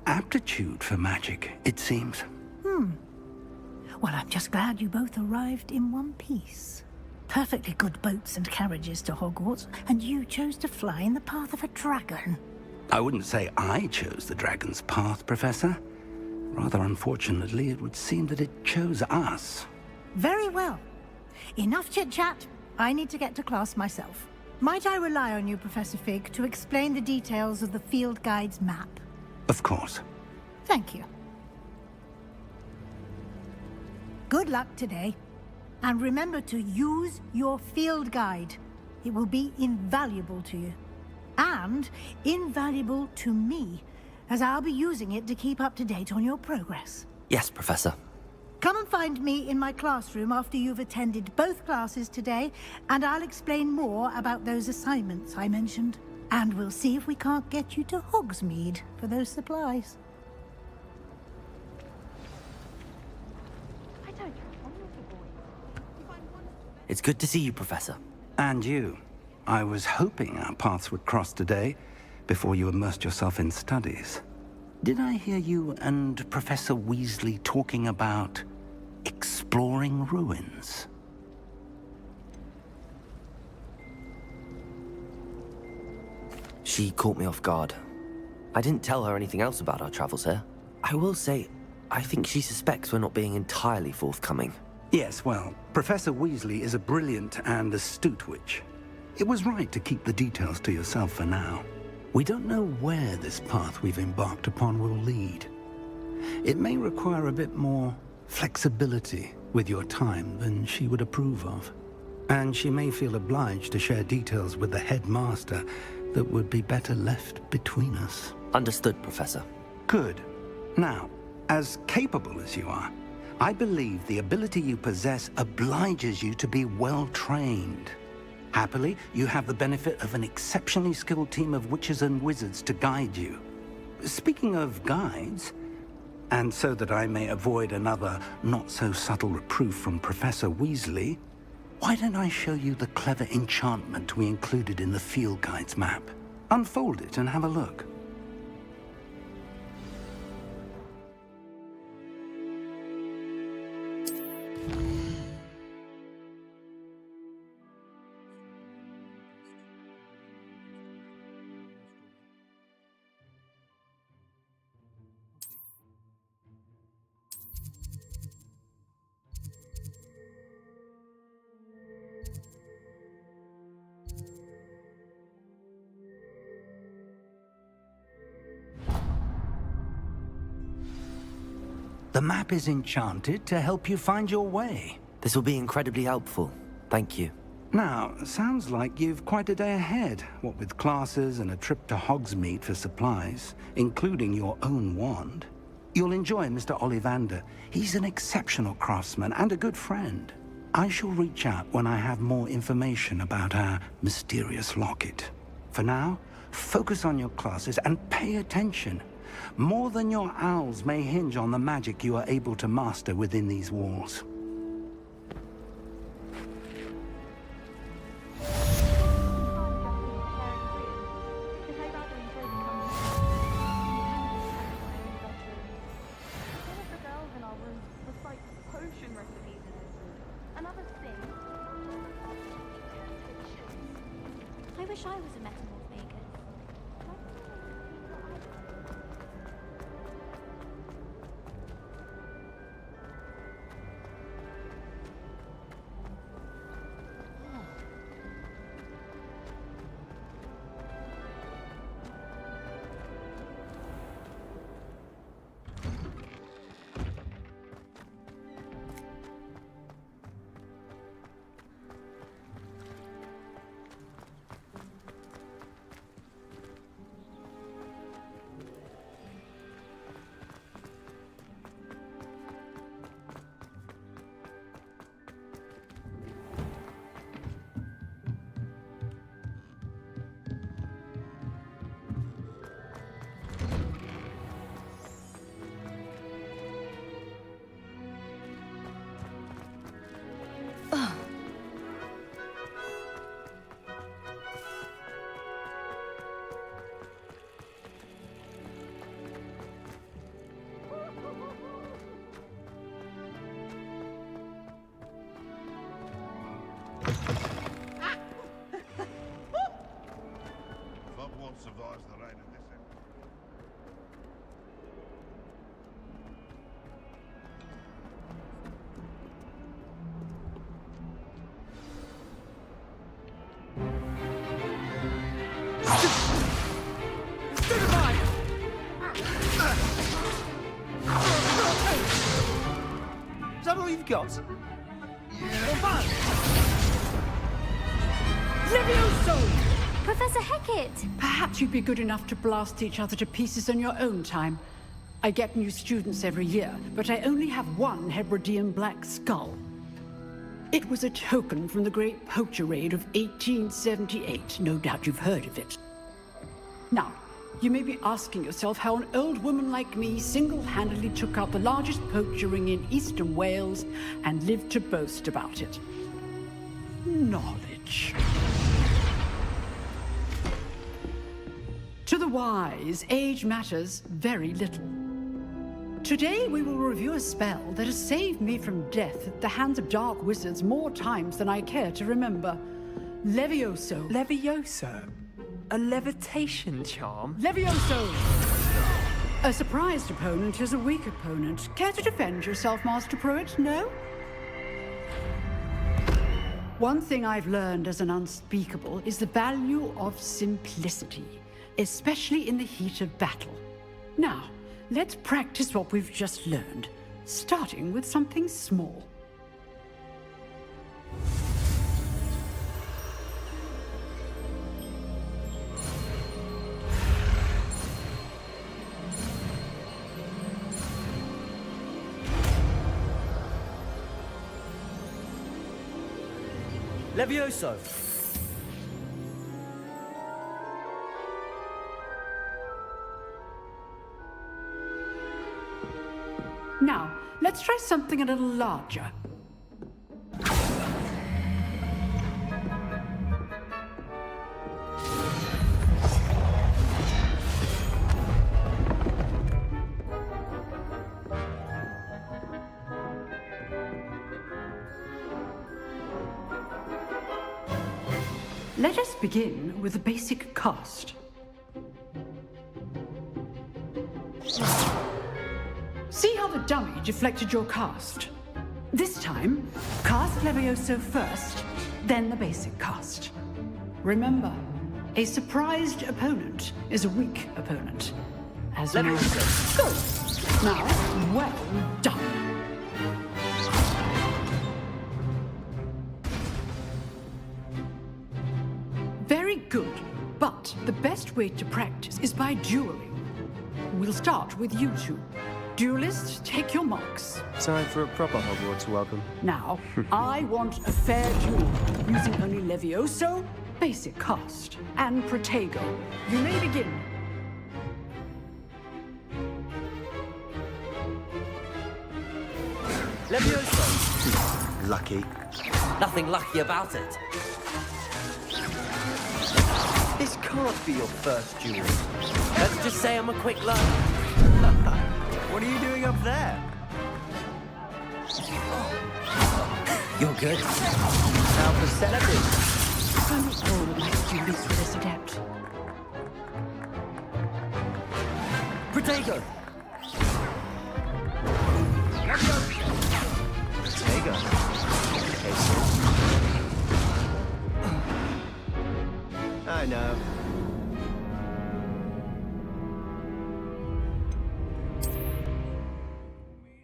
aptitude for magic, it seems. Well, I'm just glad you both arrived in one piece. Perfectly good boats and carriages to Hogwarts, and you chose to fly in the path of a dragon. I wouldn't say I chose the dragon's path, Professor. Rather unfortunately, it would seem that it chose us. Very well. Enough chit-chat. I need to get to class myself. Might I rely on you, Professor Fig, to explain the details of the field guide's map? Of course. Thank you. Good luck today. And remember to use your field guide. It will be invaluable to you. And invaluable to me, as I'll be using it to keep up to date on your progress. Yes, Professor. Come and find me in my classroom after you've attended both classes today, and I'll explain more about those assignments I mentioned. And we'll see if we can't get you to Hogsmeade for those supplies. It's good to see you, Professor. And you. I was hoping our paths would cross today, before you immersed yourself in studies. Did I hear you and Professor Weasley talking about exploring ruins? She caught me off guard. I didn't tell her anything else about our travels here. I will say, I think she suspects we're not being entirely forthcoming. Yes, well, Professor Weasley is a brilliant and astute witch. It was right to keep the details to yourself for now. We don't know where this path we've embarked upon will lead. It may require a bit more flexibility with your time than she would approve of. And she may feel obliged to share details with the headmaster that would be better left between us. Understood, Professor. Good. Now, as capable as you are, I believe the ability you possess obliges you to be well trained. Happily, you have the benefit of an exceptionally skilled team of witches and wizards to guide you. Speaking of guides, and so that I may avoid another not-so-subtle reproof from Professor Weasley, why don't I show you the clever enchantment we included in the field guide's map? Unfold it and have a look. The map is enchanted to help you find your way. This will be incredibly helpful. Thank you. Now, sounds like you've quite a day ahead, what with classes and a trip to Hogsmeade for supplies, including your own wand. You'll enjoy Mr. Ollivander. He's an exceptional craftsman and a good friend. I shall reach out when I have more information about our mysterious locket. For now, focus on your classes and pay attention. More than your owls may hinge on the magic you are able to master within these walls. I wish I was a metamorph maker. Hogwarts survives the rain of this end. Is that all you've got? Levioso! Professor Hecat! Perhaps you'd be good enough to blast each other to pieces on your own time. I get new students every year, but I only have one Hebridean black skull. It was a token from the Great Poacher Raid of 1878. No doubt you've heard of it. Now, you may be asking yourself how an old woman like me single-handedly took out the largest poacher ring in eastern Wales and lived to boast about it. Knowledge. To the wise, age matters very little. Today we will review a spell that has saved me from death at the hands of dark wizards more times than I care to remember. Levioso. Levioso? A levitation charm? Levioso! A surprised opponent is a weak opponent. Care to defend yourself, Master Pruitt? No? One thing I've learned as an unspeakable is the value of simplicity, especially in the heat of battle. Now, let's practice what we've just learned, starting with something small. Levioso! Now, let's try something a little larger. Let us begin with the basic cast. See how the dummy deflected your cast? This time, cast Levioso first, then the basic cast. Remember, a surprised opponent is a weak opponent. As Levioso! Go! Now, well done. Very good, but the best way to practice is by dueling. We'll start with you two. Duelists, take your marks. Time for a proper Hogwarts welcome. Now, I want a fair duel, using only Levioso, basic cast, and Protego. You may begin. Levioso! Lucky. Nothing lucky about it. This can't be your first duel. Let's just say I'm a quick learner. What are you doing up there? You're good. How perceptive. Only all of my students for this adept. Protego! Protego. I know.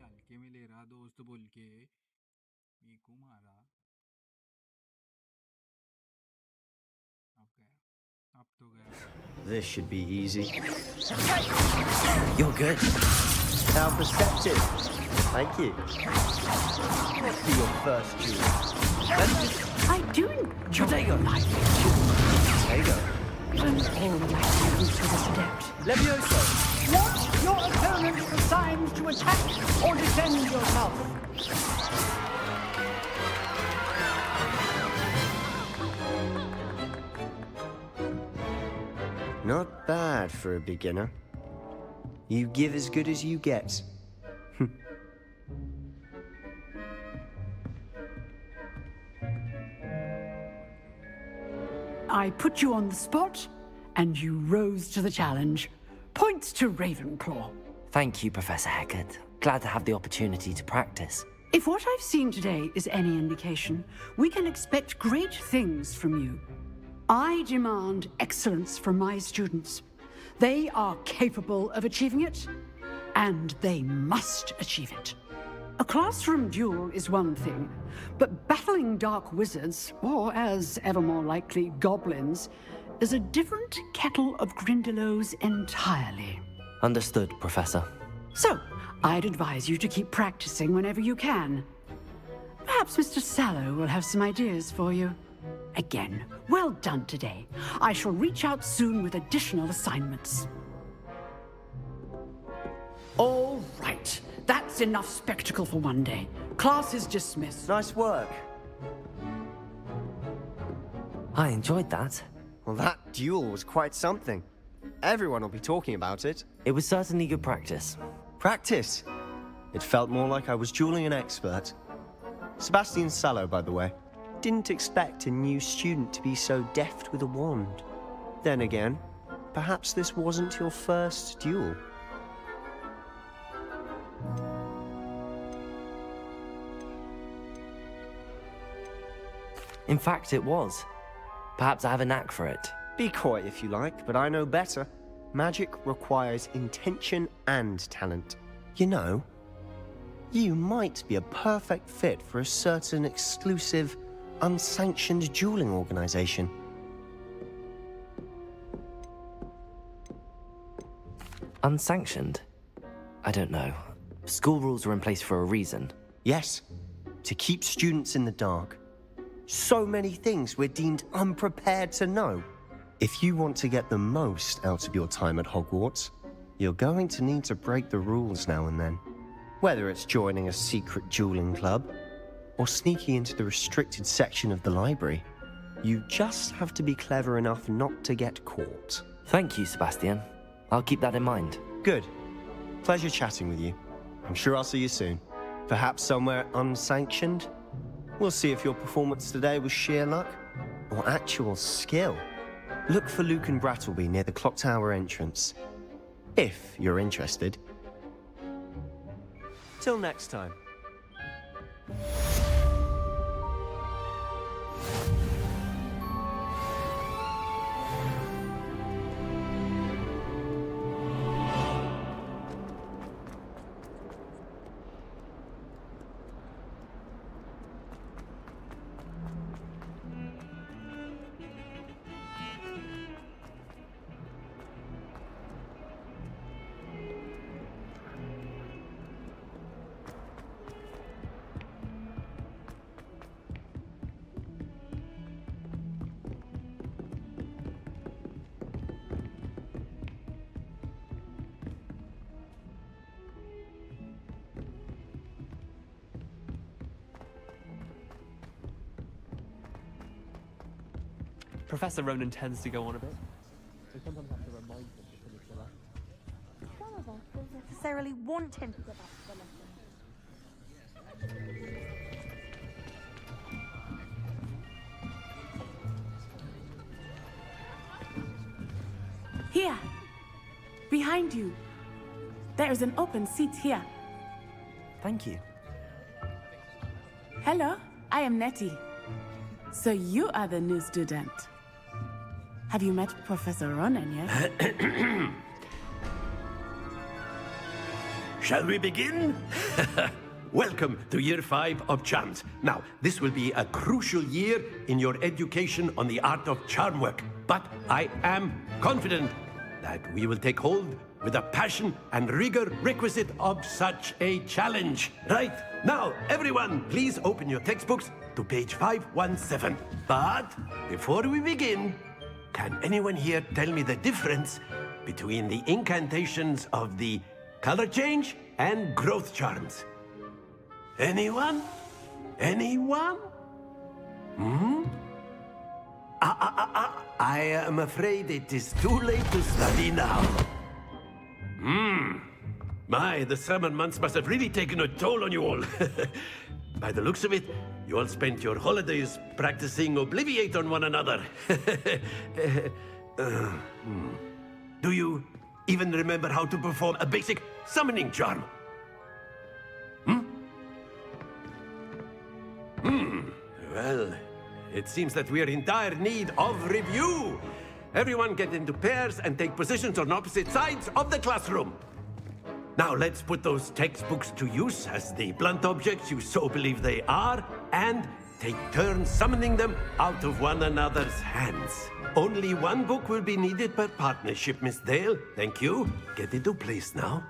हल्के में ले रहा दोस्त बोल के मीकू मारा अब गया अब तो गया This should be easy. You're good. How perceptive. Thank you. Must be your first duel. I do enjoy Protego. life. Protego. And all of my students for this adept. Levioso. Watch your opponent for signs to attack or defend yourself. Not bad for a beginner. You give as good as you get. I put you on the spot, and you rose to the challenge. Points to Ravenclaw. Thank you, Professor Hecat. Glad to have the opportunity to practice. If what I've seen today is any indication, we can expect great things from you. I demand excellence from my students. They are capable of achieving it, and they must achieve it. A classroom duel is one thing, but battling dark wizards, or as ever more likely, goblins, is a different kettle of Grindylows entirely. Understood, Professor. So, I'd advise you to keep practicing whenever you can. Perhaps Mr. Sallow will have some ideas for you. Again, well done today. I shall reach out soon with additional assignments. All right. That's enough spectacle for one day. Class is dismissed. Nice work. I enjoyed that. Well, that duel was quite something. Everyone will be talking about it. It was certainly good practice. Practice? It felt more like I was dueling an expert. Sebastian Sallow, by the way. Didn't expect a new student to be so deft with a wand. Then again, perhaps this wasn't your first duel. In fact, it was. Perhaps I have a knack for it. Be coy if you like, but I know better. Magic requires intention and talent. You know, you might be a perfect fit for a certain exclusive, unsanctioned dueling organization. Unsanctioned? I don't know. School rules are in place for a reason. Yes, to keep students in the dark. So many things we're deemed unprepared to know. If you want to get the most out of your time at Hogwarts, you're going to need to break the rules now and then. Whether it's joining a secret dueling club, or sneaking into the restricted section of the library, you just have to be clever enough not to get caught. Thank you, Sebastian. I'll keep that in mind. Good. Pleasure chatting with you. I'm sure I'll see you soon. Perhaps somewhere unsanctioned? We'll see if your performance today was sheer luck or actual skill. Look for Luke and Brattleby near the clock tower entrance, if you're interested. Till next time. Professor Ronan tends to go on a bit. We sometimes have to remind him to finish the lesson. Some of us don't necessarily want him to get back to the lesson. Here, behind you. There is an open seat here. Thank you. Hello, I am Nettie. So you are the new student. Have you met Professor Ronan yet? Shall we begin? Welcome to Year 5 of Charms. Now, this will be a crucial year in your education on the art of charm work. But I am confident that we will take hold with the passion and rigor requisite of such a challenge. Right, now, everyone, please open your textbooks to page 517. But before we begin, can anyone here tell me the difference between the incantations of the color change and growth charms? Anyone? Anyone? I am afraid it is too late to study now. My, the summer months must have really taken a toll on you all. By the looks of it, you all spent your holidays practicing Obliviate on one another. Do you even remember how to perform a basic summoning charm? Well, it seems that we are in dire need of review. Everyone get into pairs and take positions on opposite sides of the classroom. Now let's put those textbooks to use as the blunt objects you so believe they are, and take turns summoning them out of one another's hands. Only one book will be needed per partnership, Miss Dale. Thank you. Get into place now.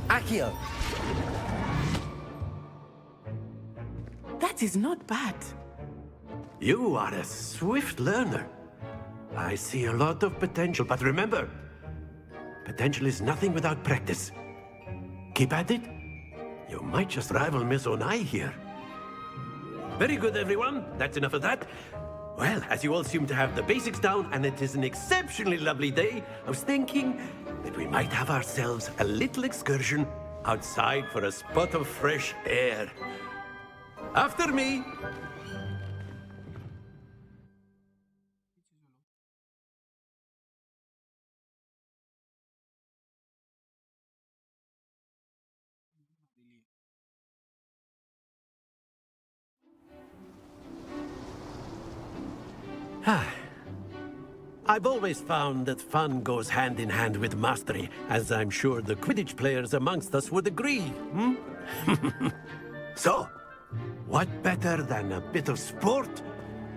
Accio! That is not bad. You are a swift learner. I see a lot of potential, but remember, potential is nothing without practice. Keep at it. You might just rival Miss Onai here. Very good, everyone. That's enough of that. Well, as you all seem to have the basics down, and it is an exceptionally lovely day, I was thinking that we might have ourselves a little excursion outside for a spot of fresh air. After me! I've always found that fun goes hand in hand with mastery, as I'm sure the Quidditch players amongst us would agree, So, what better than a bit of sport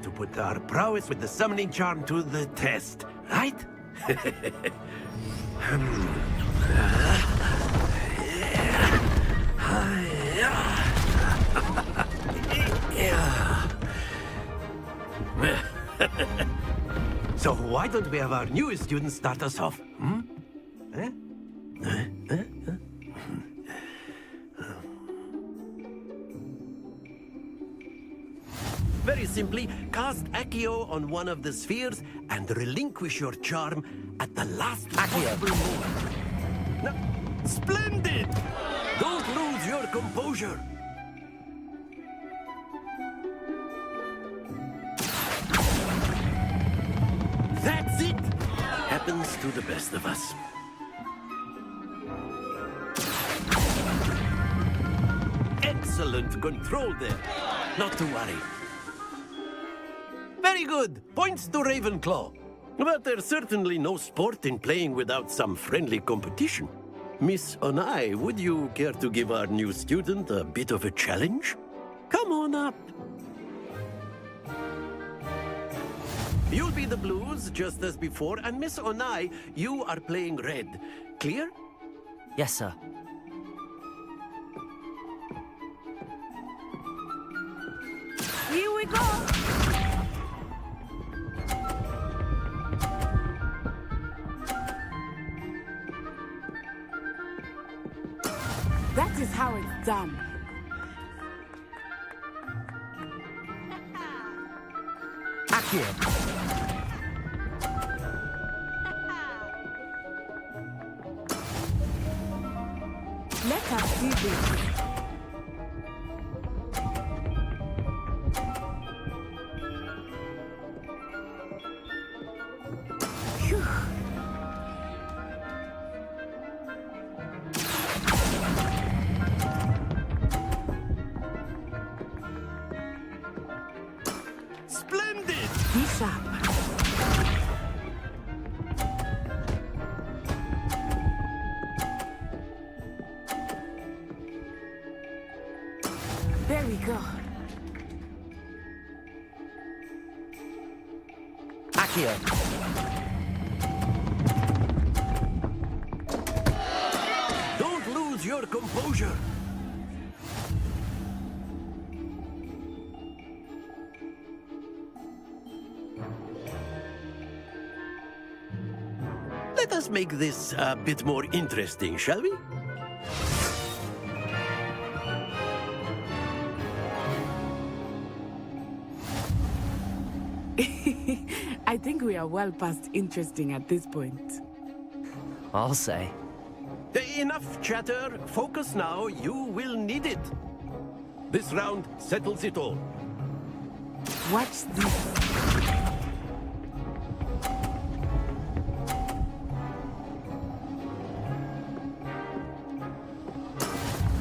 to put our prowess with the summoning charm to the test, right? So why don't we have our newest student start us off? Very simply, cast Accio on one of the spheres and relinquish your charm at the last possible moment. Now, splendid! Don't lose your composure. That's it! Happens to the best of us. Excellent control there. Not to worry. Very good. Points to Ravenclaw. But there's certainly no sport in playing without some friendly competition. Miss Onai, would you care to give our new student a bit of a challenge? Come on up. You'll be the blues, just as before, and Miss Onai, you are playing red. Clear? Yes, sir. Here we go! That is how it's done. Accio. Let us see this. Phew. Splendid! Be sharp. There we go. Accio. Don't lose your composure. Let us make this a bit more interesting, shall we? I think we are well past interesting at this point. I'll say. Enough chatter. Focus now. You will need it. This round settles it all. Watch this.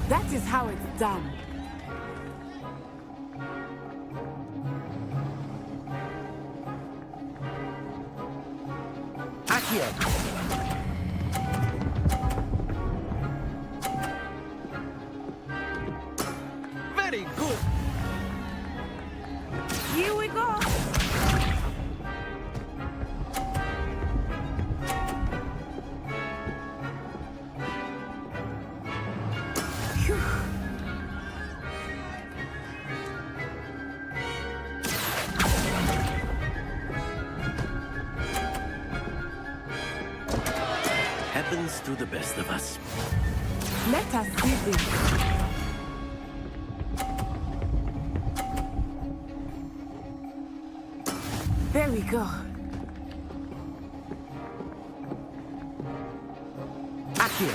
That is how it's done. Accio. Very good. Here we go. Phew. Happens to the best of us. Let us see this. There we go. Accio.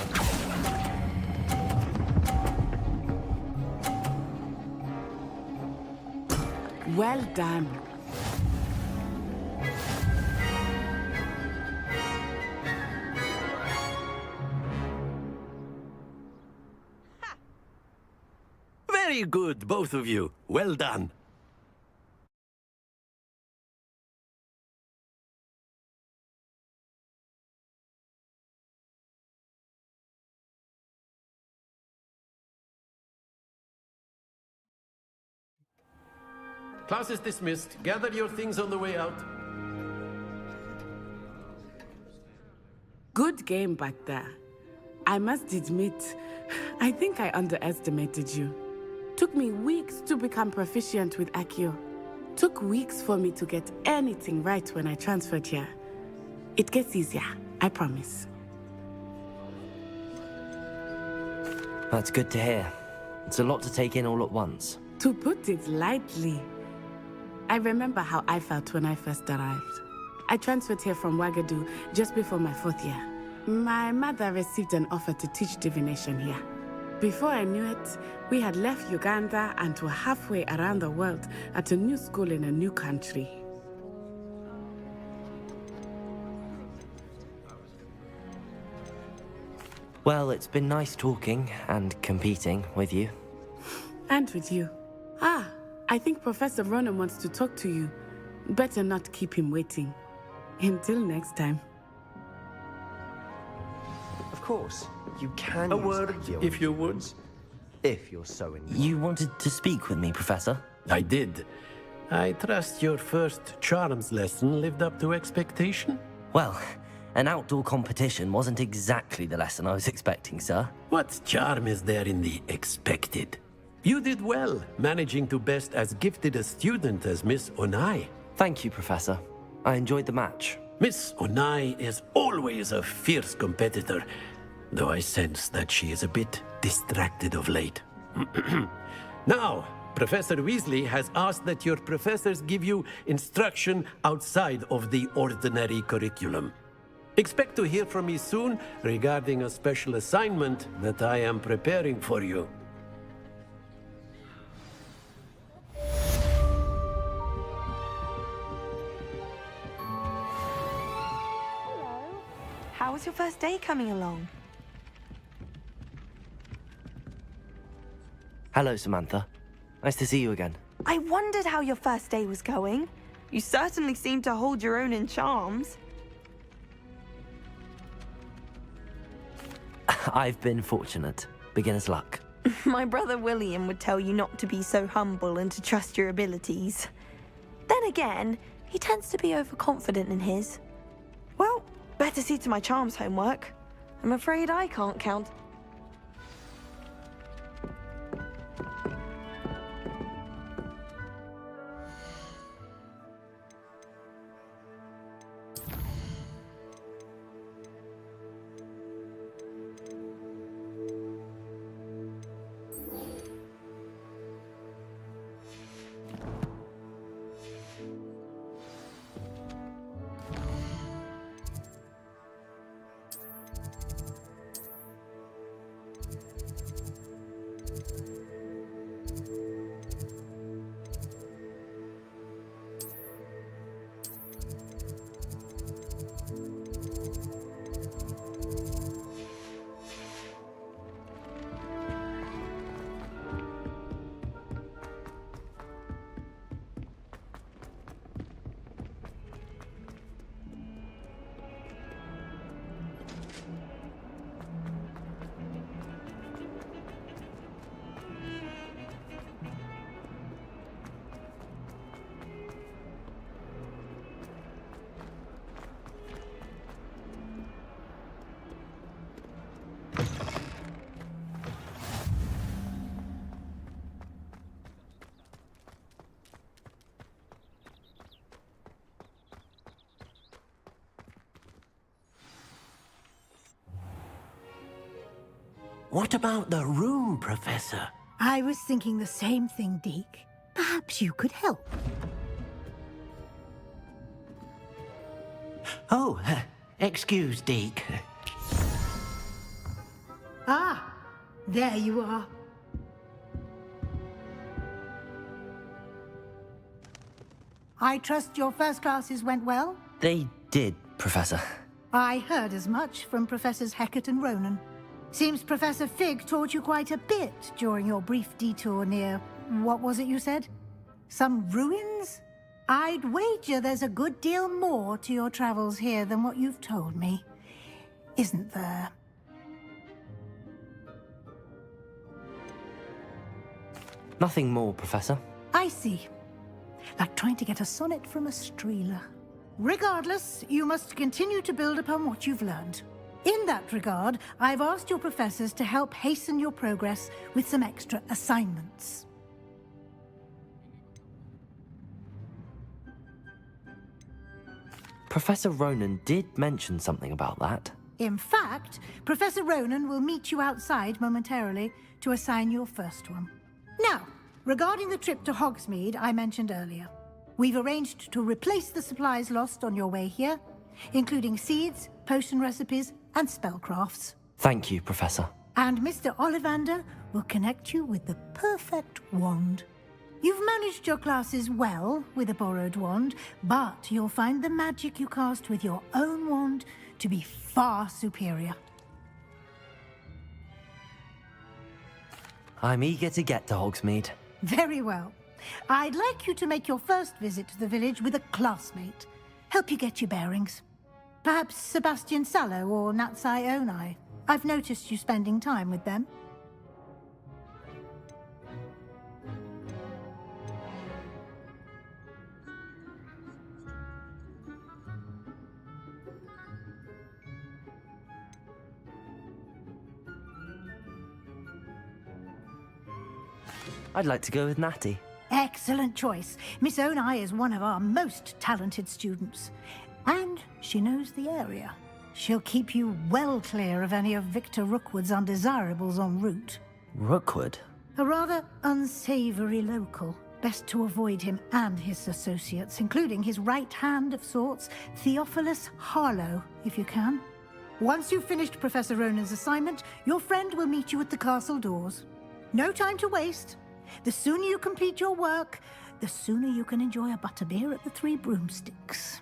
Well done. Very good, both of you. Well done. Class is dismissed. Gather your things on the way out. Good game back there. I must admit, I think I underestimated you. Took me weeks to become proficient with Accio. Took weeks for me to get anything right when I transferred here. It gets easier, I promise. That's good to hear. It's a lot to take in all at once. To put it lightly, I remember how I felt when I first arrived. I transferred here from Ouagadougou just before my 4th year. My mother received an offer to teach divination here. Before I knew it, we had left Uganda and were halfway around the world at a new school in a new country. Well, it's been nice talking and competing with you. And with you. Ah, I think Professor Ronan wants to talk to you. Better not keep him waiting. Until next time. Of course, you can A use word, Accio if you would. if you're so inclined. You wanted to speak with me, Professor? I did. I trust your first charms lesson lived up to expectation? Well, an outdoor competition wasn't exactly the lesson I was expecting, sir. What charm is there in the expected? You did well, managing to best as gifted a student as Miss Onai. Thank you, Professor. I enjoyed the match. Miss Onai is always a fierce competitor, though I sense that she is a bit distracted of late. Now, Professor Weasley has asked that your professors give you instruction outside of the ordinary curriculum. Expect to hear from me soon regarding a special assignment that I am preparing for you. How was your first day coming along? Hello, Samantha. Nice to see you again. I wondered how your first day was going. You certainly seem to hold your own in charms. I've been fortunate. Beginner's luck. My brother William would tell you not to be so humble and to trust your abilities. Then again, he tends to be overconfident in his. Well, better see to my charms homework. I'm afraid I can't count. What about the room, Professor? I was thinking the same thing, Deke. Perhaps you could help. Oh, excuse, Deke. Ah, there you are. I trust your first classes went well? They did, Professor. I heard as much from Professors Hecat and Ronan. Seems Professor Fig taught you quite a bit during your brief detour near... what was it you said? Some ruins? I'd wager there's a good deal more to your travels here than what you've told me. Isn't there? Nothing more, Professor. I see. Like trying to get a sonnet from a streeler. Regardless, you must continue to build upon what you've learned. In that regard, I've asked your professors to help hasten your progress with some extra assignments. Professor Ronan did mention something about that. In fact, Professor Ronan will meet you outside momentarily to assign your first one. Now, regarding the trip to Hogsmeade I mentioned earlier, we've arranged to replace the supplies lost on your way here, including seeds, potion recipes, and spellcrafts. Thank you, Professor. And Mr. Ollivander will connect you with the perfect wand. You've managed your classes well with a borrowed wand, but you'll find the magic you cast with your own wand to be far superior. I'm eager to get to Hogsmeade. Very well. I'd like you to make your first visit to the village with a classmate. Help you get your bearings. Perhaps Sebastian Sallow or Natsai Onai. I've noticed you spending time with them. I'd like to go with Natty. Excellent choice. Miss Onai is one of our most talented students. And she knows the area. She'll keep you well clear of any of Victor Rookwood's undesirables en route. Rookwood? A rather unsavory local. Best to avoid him and his associates, including his right hand of sorts, Theophilus Harlow, if you can. Once you've finished Professor Ronan's assignment, your friend will meet you at the castle doors. No time to waste. The sooner you complete your work, the sooner you can enjoy a butterbeer at the Three Broomsticks.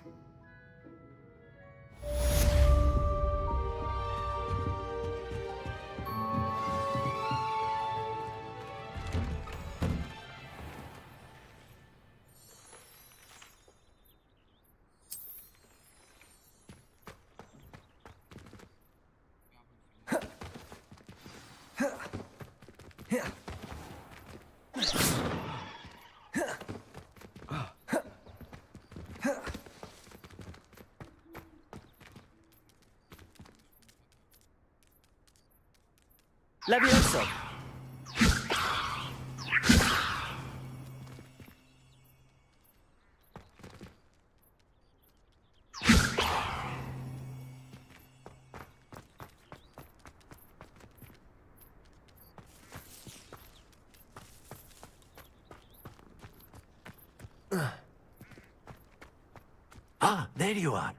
Levioso! Ah, there you are.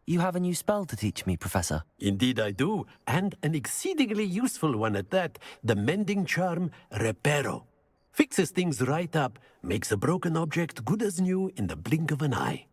You have a new spell to teach me, Professor. Indeed I do, and an exceedingly useful one at that. The mending charm, Reparo. Fixes things right up, makes a broken object good as new in the blink of an eye.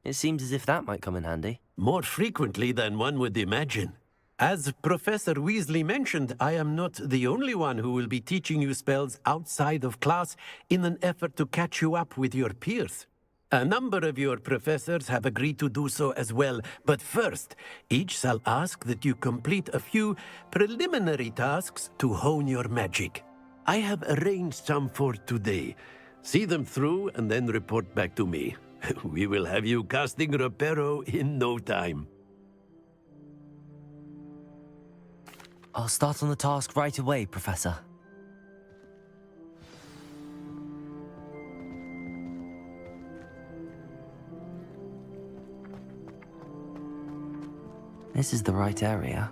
It seems as if that might come in handy. More frequently than one would imagine. As Professor Weasley mentioned, I am not the only one who will be teaching you spells outside of class in an effort to catch you up with your peers. A number of your professors have agreed to do so as well, but first, each shall ask that you complete a few preliminary tasks to hone your magic. I have arranged some for today. See them through and then report back to me. We will have you casting Reparo in no time. I'll start on the task right away, Professor. This is the right area.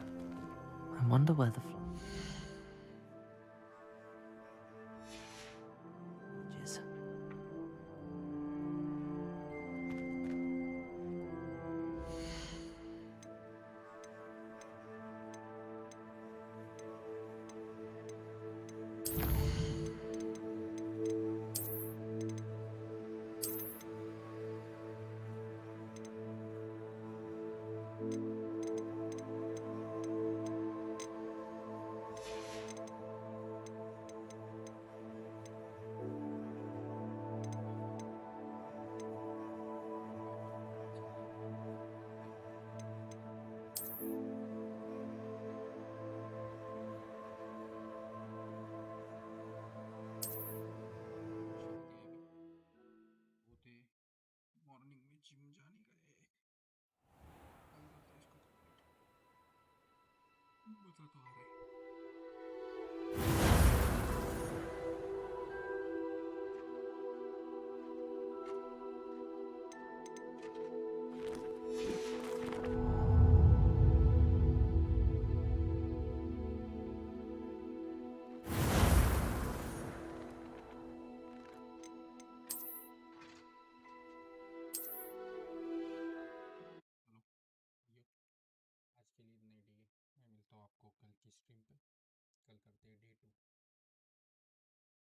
I wonder where the is. Morning में gym जाने गए कल करता है इसको मजा तो आ रहा है आज के लिए इतना ही। मैं मिलता हूँ आपको कल की स्ट्रीम पे। कल करते हैं डे 2।